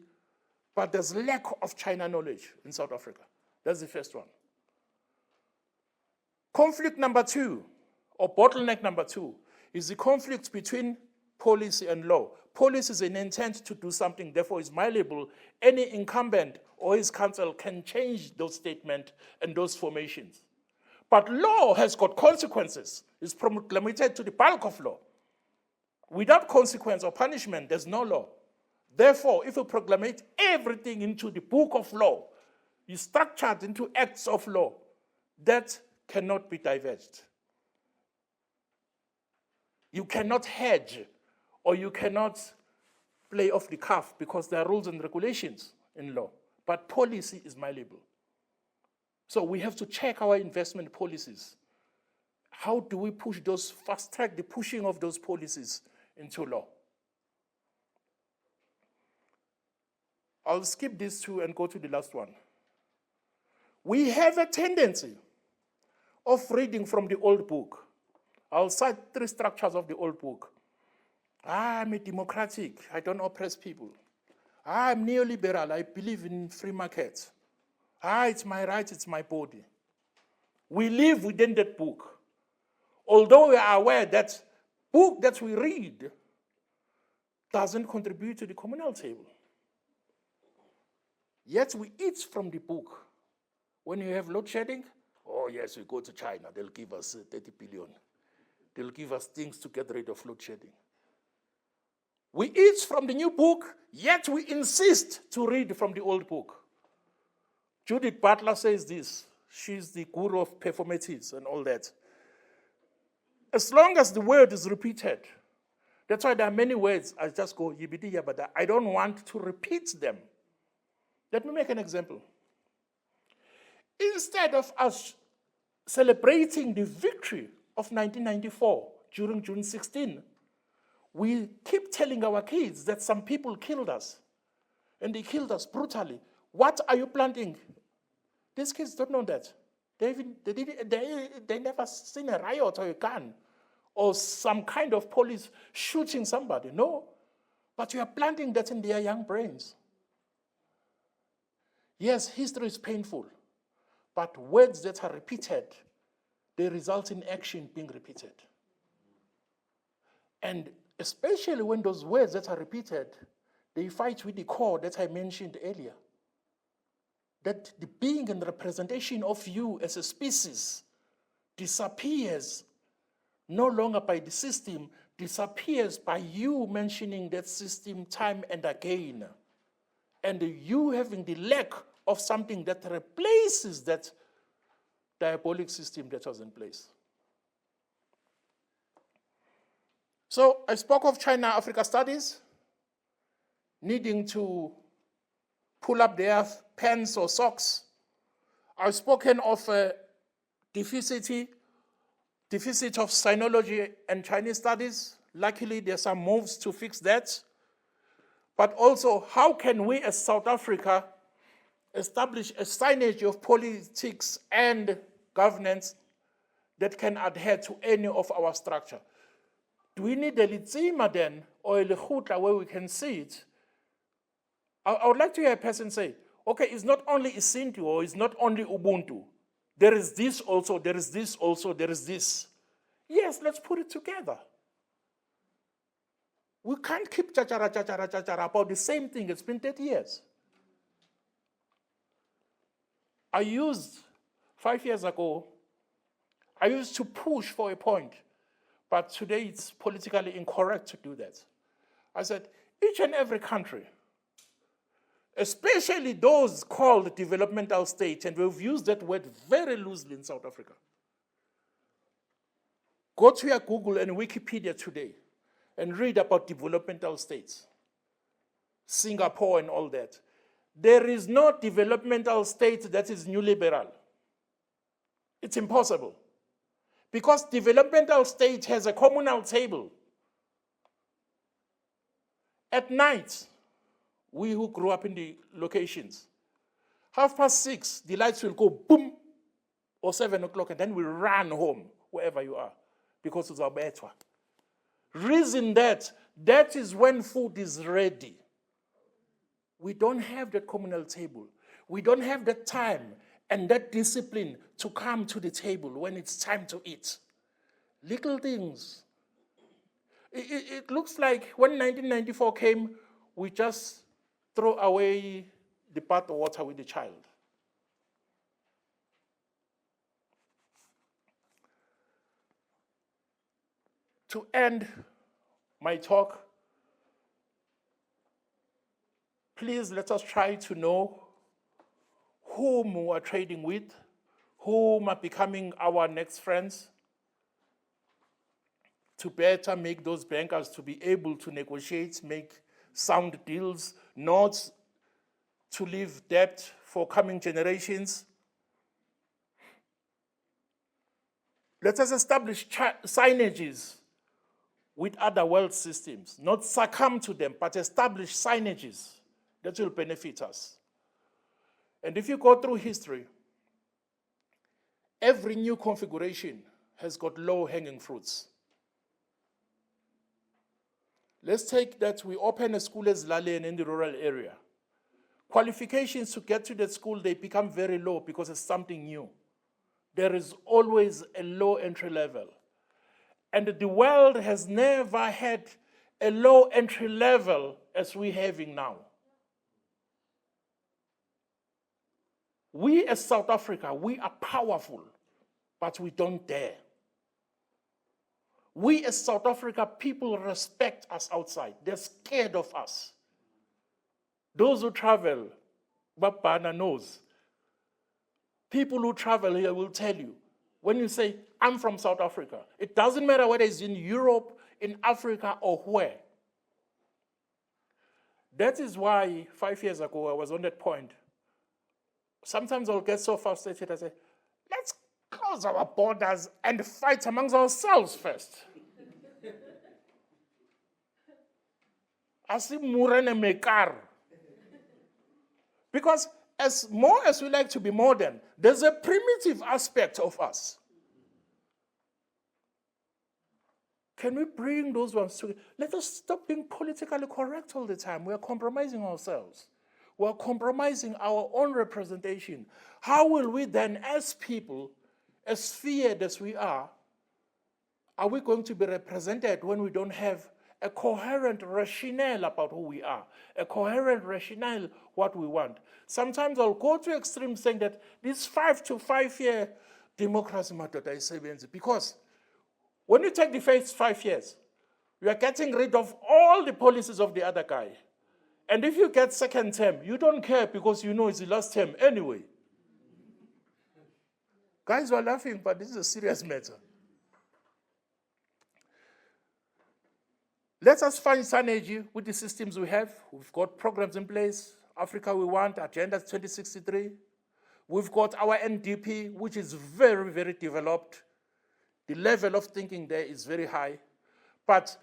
Speaker 3: But there's lack of China knowledge in South Africa. That's the first one. Conflict number 2, or bottleneck number 2, is the conflict between policy and law. Policy is an intent to do something, therefore is malleable. Any incumbent or his council can change those statements and those formations. But law has got consequences. It's proclamated to the bulk of law. Without consequence or punishment, there's no law. Therefore, if you proclamate everything into the book of law, you structure it into acts of law, that cannot be diverged. You cannot hedge, or you cannot play off the cuff, because there are rules and regulations in law. But policy is malleable. So we have to check our investment policies. How do we push those, fast track the pushing of those policies into law? I'll skip these 2 and go to the last one. We have a tendency of reading from the old book. I'll cite 3 structures of the old book. I'm a democratic, I don't oppress people. I'm neoliberal, I believe in free market. It's my right, it's my body. We live within that book. Although we are aware that book that we read doesn't contribute to the communal table. Yet we eat from the book. When you have load shedding, oh yes, we go to China, they'll give us 30 billion. They'll give us things to get rid of load shedding. We eat from the new book, yet we insist to read from the old book. Judith Butler says this. She's the guru of performatives and all that. As long as the word is repeated, that's why there are many words, I just go yibidi yabada. I don't want to repeat them. Let me make an example. Instead of us celebrating the victory of 1994 during June 16, we keep telling our kids that some people killed us, and they killed us brutally. What are you planting? These kids don't know that. They never seen a riot or a gun or some kind of police shooting somebody. No. But you are planting that in their young brains. Yes, history is painful, but words that are repeated, they result in action being repeated. And especially when those words that are repeated, they fight with the core that I mentioned earlier. That the being and representation of you as a species disappears no longer by the system, disappears by you mentioning that system time and again. And you having the lack of something that replaces that diabolic system that was in place. So I spoke of China-Africa studies needing to pull up their pants or socks. I've spoken of a deficit of sinology and Chinese studies. Luckily, there are some moves to fix that. But also, how can we as South Africa establish a synergy of politics and governance that can adhere to any of our structure? Do we need a Litsima then, or a Lekhuta where we can see it? I would like to hear a person say, okay, it's not only Isintu or it's not only Ubuntu. There is this also, there is this also, there is this. Yes, let's put it together. We can't keep chachara about the same thing. It's been 30 years. I used, 5 years ago, I used to push for a point, but today it's politically incorrect to do that. I said, each and every country, especially those called developmental states, and we've used that word very loosely in South Africa. Go to your Google and Wikipedia today and read about developmental states, Singapore and all that. There is no developmental state that is new liberal. It's impossible. Because developmental state has a communal table. At night, we who grew up in the locations, 6:30, the lights will go boom, or 7 o'clock, and then we run home, wherever you are, because it's our betwa. Reason that is when food is ready. We don't have that communal table. We don't have that time and that discipline to come to the table when it's time to eat. Little things. It looks like when 1994 came, we just throw away the bath water with the child. To end my talk, please let us try to know whom we are trading with, whom are becoming our next friends, to better make those bankers to be able to negotiate, make sound deals, not to leave debt for coming generations. Let us establish signages with other world systems, not succumb to them, but establish signages that will benefit us. And if you go through history, every new configuration has got low-hanging fruits. Let's take that we open a school as Lalen in the rural area. Qualifications to get to that school, they become very low because it's something new. There is always a low entry level. And the world has never had a low entry level as we're having now. We as South Africa, we are powerful, but we don't dare. We as South Africa, people respect us outside. They're scared of us. Those who travel, Babana knows. People who travel here will tell you, when you say, I'm from South Africa, it doesn't matter whether it's in Europe, in Africa, or where. That is why 5 years ago I was on that point. Sometimes I'll get so frustrated, I say, let's close our borders and fight amongst ourselves first. Because as more as we like to be modern, there's a primitive aspect of us. Can we bring those ones together? Let us stop being politically correct all the time. We are compromising ourselves. We are compromising our own representation. How will we then, as people, as feared as we are we going to be represented when we don't have a coherent rationale about who we are, a coherent rationale what we want? Sometimes I'll go to extremes saying that this 5 to 5 year democracy is because when you take the first 5 years, you are getting rid of all the policies of the other guy. And if you get second term, you don't care because you know it's the last term anyway. Guys are laughing, but this is a serious matter. Let us find synergy with the systems we have. We've got programs in place. Africa We Want, Agenda 2063. We've got our NDP, which is very, very developed. The level of thinking there is very high. But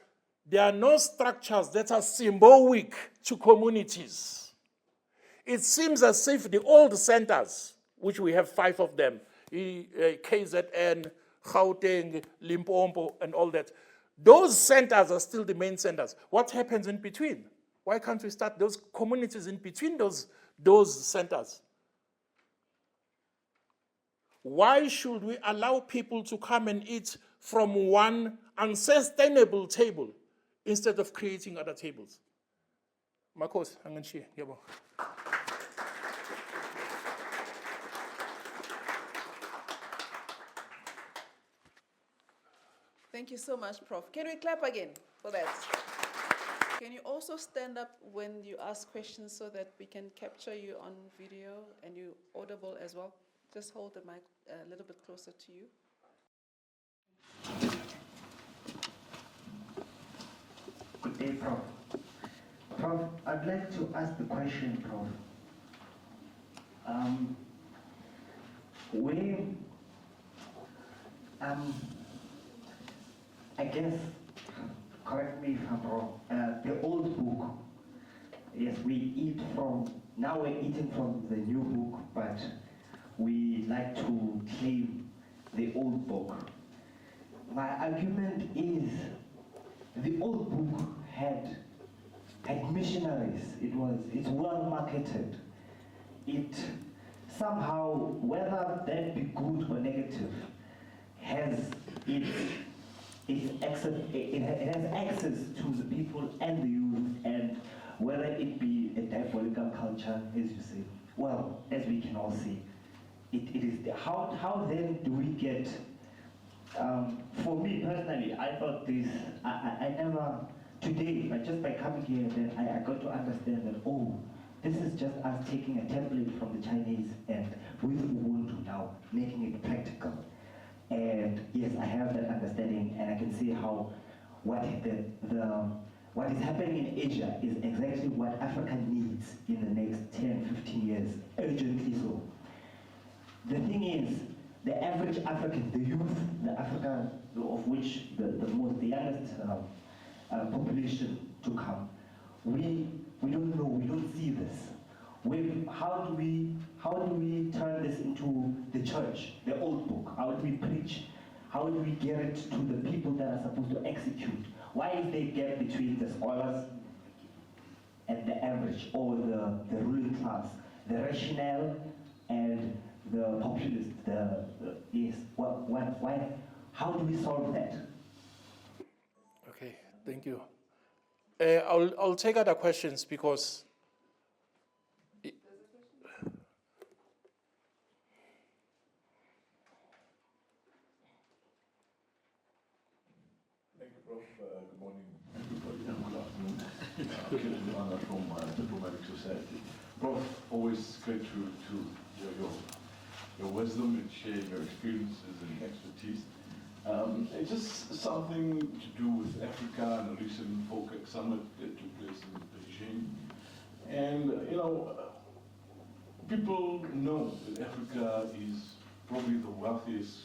Speaker 3: there are no structures that are symbolic to communities. It seems as if the old centers, which we have 5 of them, KZN, Gauteng, Limpopo, and all that, those centers are still the main centers. What happens in between? Why can't we start those communities in between those centers? Why should we allow people to come and eat from one unsustainable table instead of creating other tables? Makos, Anganshi, Yabo.
Speaker 2: Thank you so much, Prof. Can we clap again for that? Can you also stand up when you ask questions so that we can capture you on video and you audible as well? Just hold the mic a little bit closer to you.
Speaker 4: Good day, Prof. Prof, I'd like to ask the question, Prof. Where, I guess, correct me if I'm wrong, the old book, yes, we eat from, now we're eating from the new book, but we like to claim the old book. My argument is the old book had missionaries. It's well marketed. It somehow, whether that be good or negative, has it has access to the people and the youth, and whether it be a diabolical culture, as you say, well, as we can all see, it is. How then do we get? For me personally, I thought this. I never today, but just by coming here, then I got to understand that this is just us taking a template from the Chinese and with Ubuntu now making it practical. And yes, I have that understanding, and I can see how what is happening in Asia is exactly what Africa needs in the next 10, 15 years, urgently so. The thing is, the average African, the youth, the Africa of which the youngest population to come, we don't know, we don't see this. How do we turn this into the church, the old book? How do we preach? How do we get it to the people that are supposed to execute? Why is there a gap between the scholars and the average, or the ruling class, the rationale and the populist? Yes. Why? How do we solve that?
Speaker 3: Okay, thank you. I'll take other questions because.
Speaker 5: Thank you, Prof. Good morning, everybody, and good afternoon. Kenneth Anna from Diplomatic Society. Prof, always great to hear your wisdom and share your experiences and expertise. It's just something to do with Africa and a recent FOCAC summit that took place in Beijing. And, people know that Africa is probably the wealthiest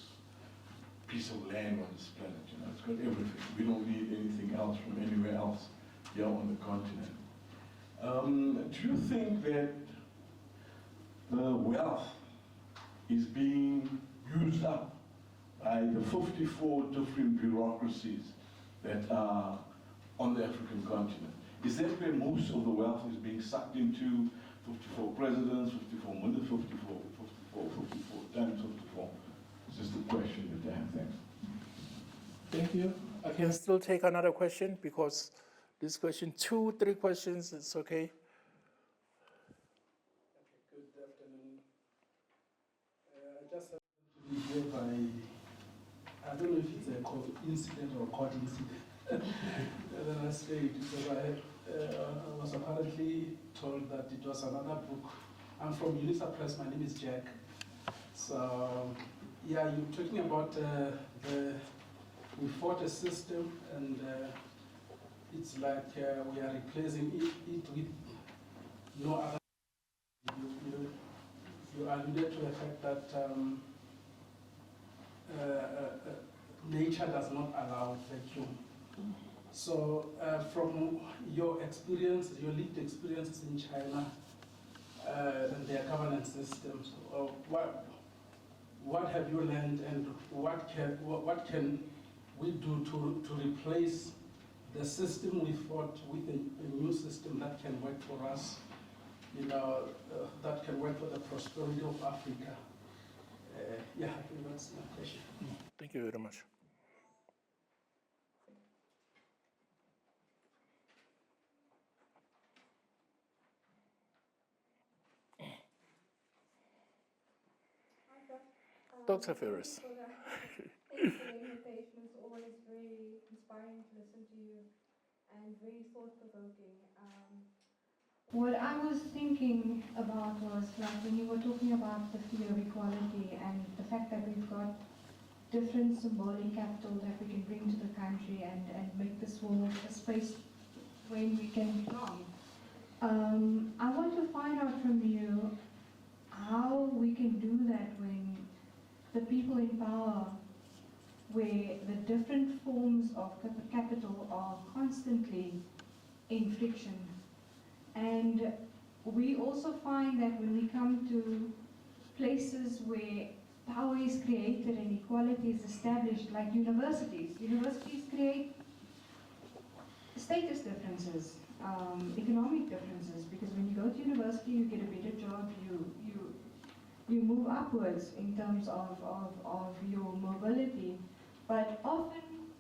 Speaker 5: piece of land on this planet. It's got everything. We don't need anything else from anywhere else here on the continent. Do you think that the wealth is being used up by the 54 different bureaucracies that are on the African continent? Is that where most of the wealth is being sucked into? 54 presidents, 54 minutes, 54 times 54. It's just a question that I have. Thanks.
Speaker 3: Thank you. I can still take another question because this question, 2, 3 questions, it's okay.
Speaker 6: Good afternoon. I just happened to be here by, I don't know if it's a coincidence or coincidence. Then I stayed because I was apparently told that it was another book. I'm from Unused Press, my name is Jack. So, yeah, you're talking about we fought a system, and it's like we are replacing it with no other. You alluded to the fact that nature does not allow vacuum. So from your experience, your lived experiences in China and their governance systems, what have you learned, and what can we do to replace the system we fought with a new system that can work for us, that can work for the prosperity of Africa? Yeah, I think that's my question.
Speaker 3: Thank you very much. Dr. Ferris.
Speaker 7: Thank you for the invitation. It's always very inspiring to listen to you and very thought-provoking. What I was thinking about was, like, when you were talking about the fear of equality and the fact that we've got different symbolic capital that we can bring to the country and make this world a space where we can belong. I want to find out from you, how we can do that when the people in power, where the different forms of capital are constantly in friction. And we also find that when we come to places where power is created and equality is established, like universities create status differences, economic differences, because when you go to university, you get a better job, you move upwards in terms of your mobility. But often,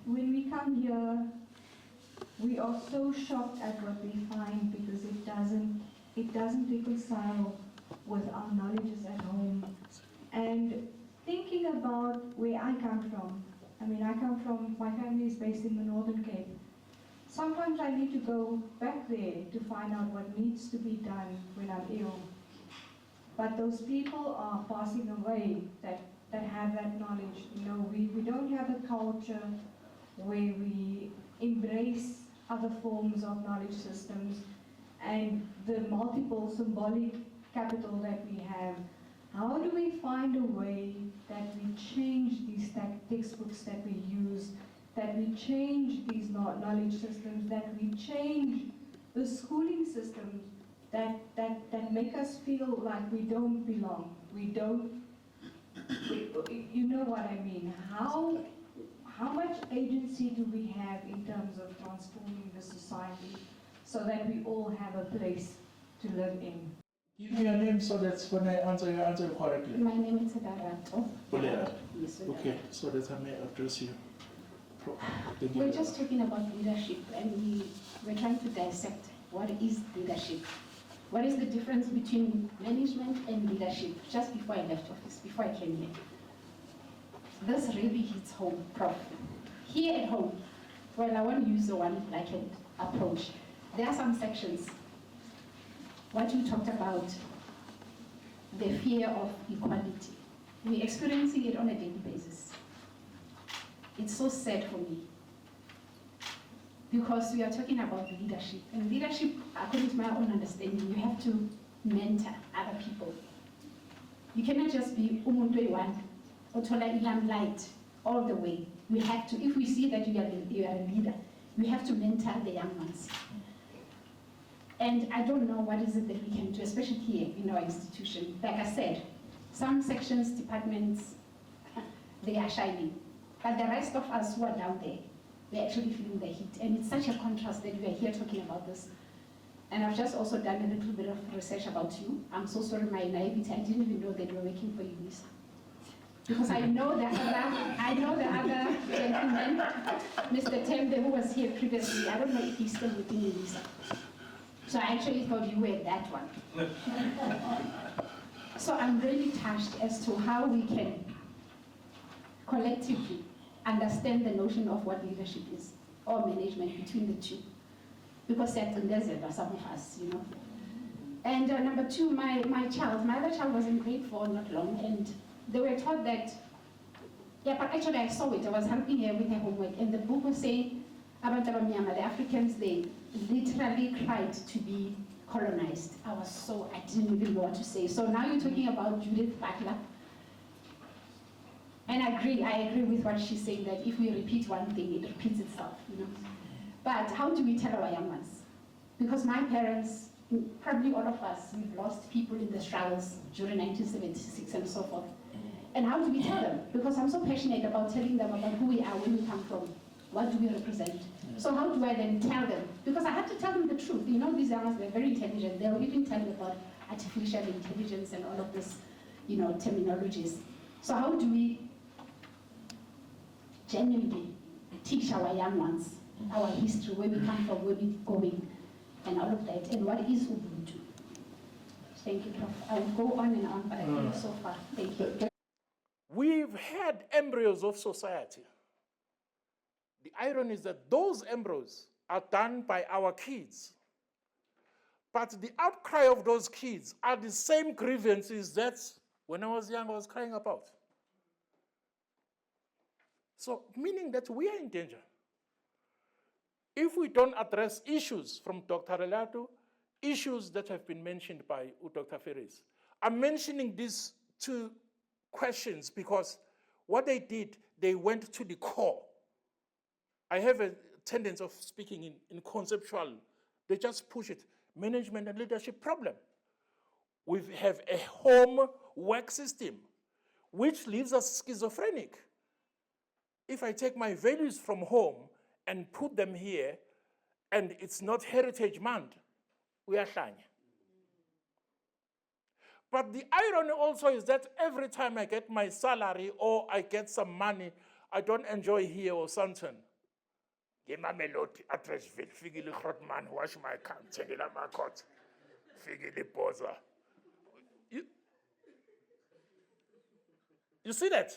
Speaker 7: when we come here, we are so shocked at what we find because it doesn't reconcile with our knowledges at home. And thinking about where I come from, my family is based in the Northern Cape. Sometimes I need to go back there to find out what needs to be done when I'm ill. But those people are passing away that have that knowledge. You know, we don't have a culture where we embrace other forms of knowledge systems and the multiple symbolic capital that we have. How do we find a way that we change these textbooks that we use, that we change these knowledge systems, that we change the schooling systems that make us feel like we don't belong, you know what I mean? How much agency do we have in terms of transforming the society so that we all have a place to live in?
Speaker 3: Give me a name so that's when I answer you correctly.
Speaker 8: My name is Darato. Yes,
Speaker 3: Okay, so that I may address you.
Speaker 8: We're just talking about leadership, and we're trying to dissect what is leadership. What is the difference between management and leadership? Just before I left office, before I came here. This really hits home, Prof. Here at home, well, I want to use the one blanket approach. There are some sections. What you talked about, the fear of equality. We're experiencing it on a daily basis. It's so sad for me. Because we are talking about leadership. And leadership, according to my own understanding, you have to mentor other people. You cannot just be umuntu one or tola limelight all the way. We have to, if we see that you are a leader, we have to mentor the young ones. And I don't know what is it that we can do, especially here in our institution. Like I said, some sections, departments, they are shining. But the rest of us who are down there, we're actually feeling the heat. And it's such a contrast that we are here talking about this. And I've just also done a little bit of research about you. I'm so sorry, my naivety, I didn't even know that you were working for UNISA. Because I know the other gentleman, Mr. Tembe, who was here previously. I don't know if he's still within UNISA. So I actually thought you were that one. So I'm really touched as to how we can collectively understand the notion of what leadership is, or management between the two. Because that's some of us, you know. And number two, my other child was in grade 4 not long, and they were taught that, yeah, but actually I saw it, I was helping her with her homework, and the book was saying about the Africans, they literally cried to be colonized. I didn't even know what to say. So now you're talking about Judith Butler. And I agree with what she's saying, that if we repeat one thing, it repeats itself, you know. But how do we tell our young ones? Because my parents, probably all of us, we've lost people in the struggles during 1976 and so forth. And how do we tell them? Because I'm so passionate about telling them about who we are, where we come from, what do we represent. So how do I then tell them? Because I have to tell them the truth. You know, these young ones, they're very intelligent. They'll even tell me about artificial intelligence and all of this, you know, terminologies. So how do we genuinely teach our young ones our history, where we come from, where we're going, and all of that, and what is Ubuntu? Thank you, Prof. I will go on and on, but I think so far. Thank you.
Speaker 3: We've had embryos of society. The irony is that those embryos are done by our kids. But the outcry of those kids are the same grievances that when I was young I was crying about. So, meaning that we are in danger. If we don't address issues from Dr. Relato, issues that have been mentioned by Dr. Ferris, I'm mentioning these two questions because what they did, they went to the core. I have a tendency of speaking in conceptual. They just push it. Management and leadership problem. We have a home work system, which leaves us schizophrenic. If I take my values from home and put them here, and it's not Heritage Month, we are shiny. But the irony also is that every time I get my salary or I get some money, I don't enjoy here or something. Give my melody address, figure the hot man, wash my car, take it out my coat, figure the poser. You see that?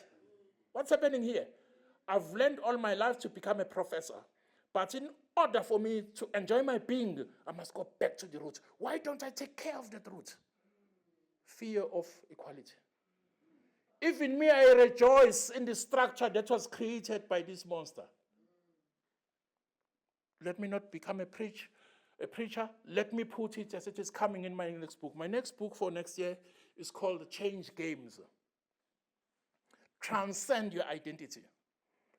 Speaker 3: What's happening here? I've learned all my life to become a professor. But in order for me to enjoy my being, I must go back to the root. Why don't I take care of that root? Fear of equality. Even me, I rejoice in the structure that was created by this monster. Let me not become a preacher. Let me put it as it is coming in my next book. My next book for next year is called Change Games. Transcend your identity.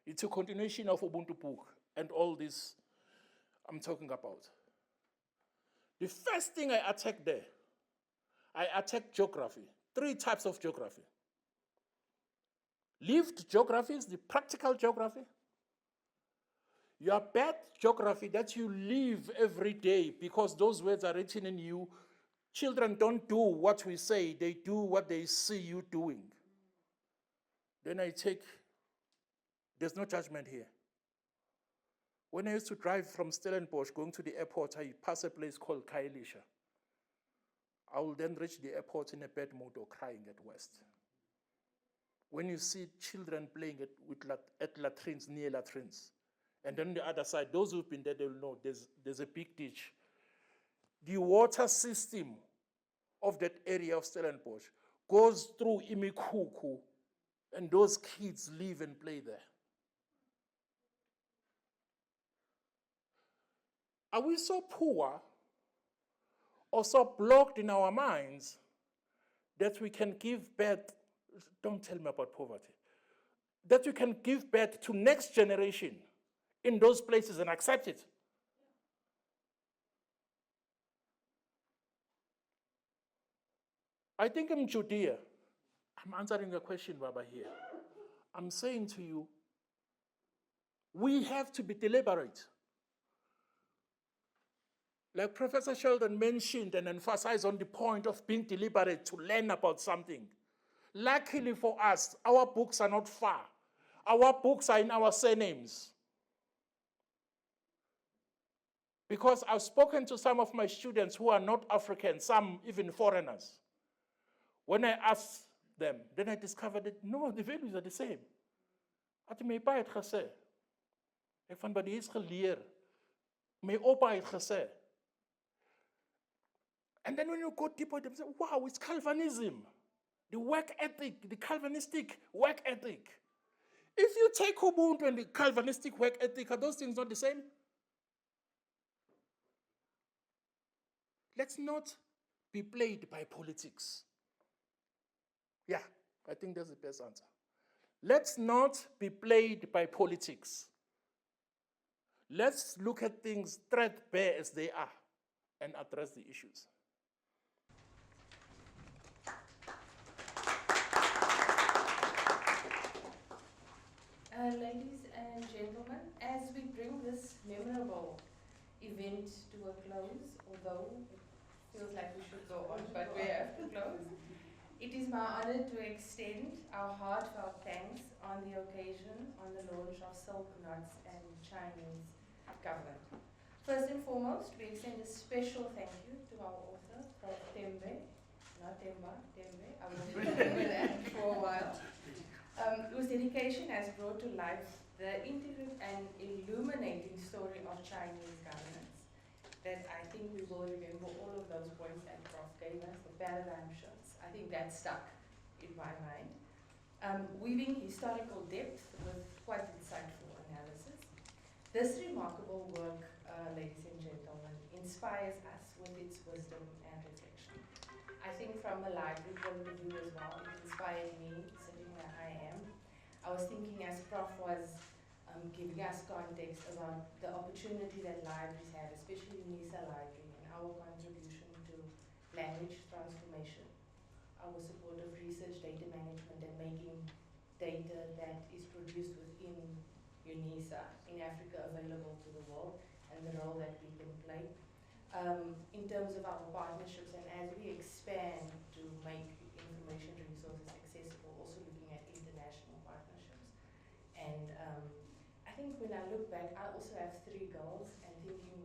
Speaker 3: It's a continuation of Ubuntu book and all this I'm talking about. The first thing I attack there, I attack geography. 3 types of geography. Lived geography is the practical geography. Your bad geography that you live every day because those words are written in you. Children don't do what we say, they do what they see you doing. Then I take, there's no judgment here. When I used to drive from Stellenbosch going to the airport, I pass a place called Khayelitsha. I will then reach the airport in a bad mood or crying at West. When you see children playing at latrines, near latrines, and then the other side, those who've been there, they'll know there's a big ditch. The water system of that area of Stellenbosch goes through Imikuku, and those kids live and play there. Are we so poor or so blocked in our minds that we can give birth, don't tell me about poverty, that we can give birth to next generation in those places and accept it? I think in Judea, I'm answering a question, Baba, here. I'm saying to you, we have to be deliberate. Like Professor Sheldon mentioned and emphasized on the point of being deliberate to learn about something. Luckily for us, our books are not far. Our books are in our surnames. Because I've spoken to some of my students who are not African, some even foreigners. When I asked them, then I discovered that no, the values are the same. At my pa het gesê, ek van by die is geleer. My opa het gesê. And then when you go deeper, they say, wow, it's Calvinism. The work ethic, the Calvinistic work ethic. If you take Ubuntu and the Calvinistic work ethic, are those things not the same? Let's not be played by politics. Yeah, I think that's the best answer. Let's not be played by politics. Let's look at things threadbare as they are and address the issues.
Speaker 9: Ladies and gentlemen, as we bring this memorable event to a close, although it feels like we should go on, but we have to close, it is my honor to extend our heartfelt thanks on the occasion on the launch of Silk Knots and Chinese government. First and foremost, we extend a special thank you to our author, Prof. Tembe, not Temba, Tembe, I will remember that for a while, whose dedication has brought to life the intricate and illuminating story of Chinese governance. That I think we will remember all of those points that Prof gave us, the paradigm shifts. I think that stuck in my mind. Weaving historical depth with quite insightful analysis. This remarkable work, ladies and gentlemen, inspires us with its wisdom and reflection. I think from a library point of view as well, it inspired me sitting where I am. I was thinking as Prof was giving us context about the opportunity that libraries have, especially UNISA Library, and our contribution to language transformation, our support of research, data management, and making data that is produced within UNISA in Africa available to the world, and the role that we can play. In terms of our partnerships, and as we expand to make information resources accessible, also looking at international partnerships. And I think when I look back, I also have 3 girls, and thinking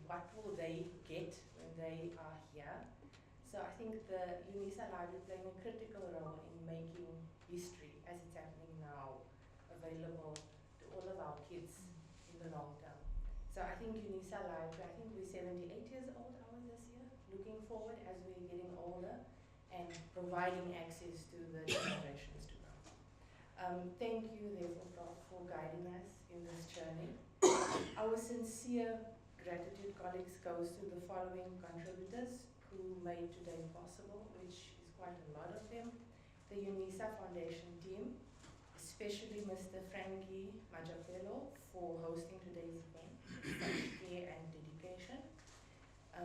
Speaker 9: what will they get when they are here? So I think the UNISA Library playing a critical role in making history, as it's happening now, available to all of our kids in the long term. So I think UNISA Library, I think we're 78 years old this year, looking forward as we're getting older and providing access to the generations to come. Thank you, therefore, Prof, for guiding us in this journey. Our sincere gratitude, colleagues, goes to the following contributors who made today possible, which is quite a lot of them. The UNISA Foundation team, especially Mr. Frankie Majapelo for hosting today's event with such care and dedication.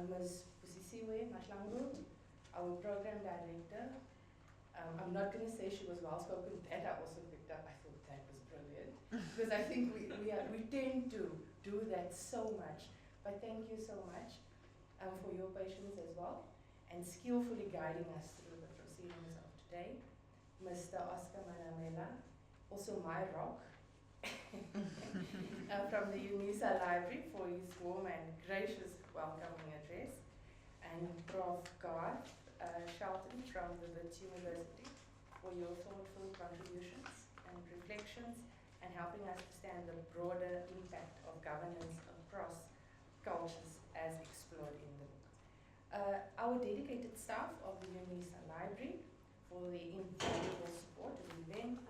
Speaker 9: Ms. Pusisiwe Mashlangu, our program director. I'm not going to say she was well spoken, that I also picked up. I thought that was brilliant, because I think we tend to do that so much. But thank you so much for your patience as well, and skillfully guiding us through the proceedings of today. Mr. Oscar Manamela, also my rock, from the UNISA Library for his warm and gracious welcoming address, and Prof. Garth Shelton from the Wits University for your thoughtful contributions and reflections, and helping us understand the broader impact of governance across cultures as explored in the book. Our dedicated staff of the UNISA Library for the invaluable support of the event,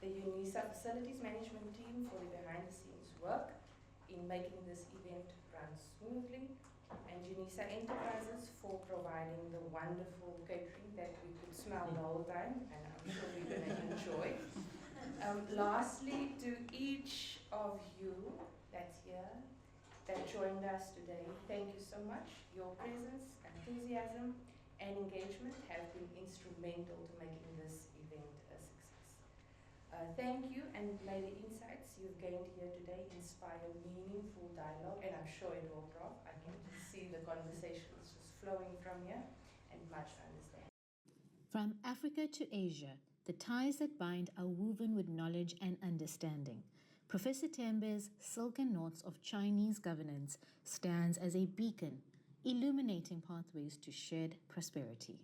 Speaker 9: the UNISA Facilities Management Team for the behind-the-scenes work in making this event run smoothly, and UNISA Enterprises for providing the wonderful catering that we could smell the whole time, and I'm sure we're going to enjoy. Lastly, to each of you that's here, that joined us today, thank you so much. Your presence, enthusiasm, and engagement have been instrumental to making this event a success. Thank you, and may the insights you've gained here today inspire meaningful dialogue, and I'm sure it will, Prof. I can just see the conversations just flowing from here, and much understanding.
Speaker 1: From Africa to Asia, the ties that bind are woven with knowledge and understanding. Professor Tembe's Silken Knots of Chinese Governance stands as a beacon, illuminating pathways to shared prosperity.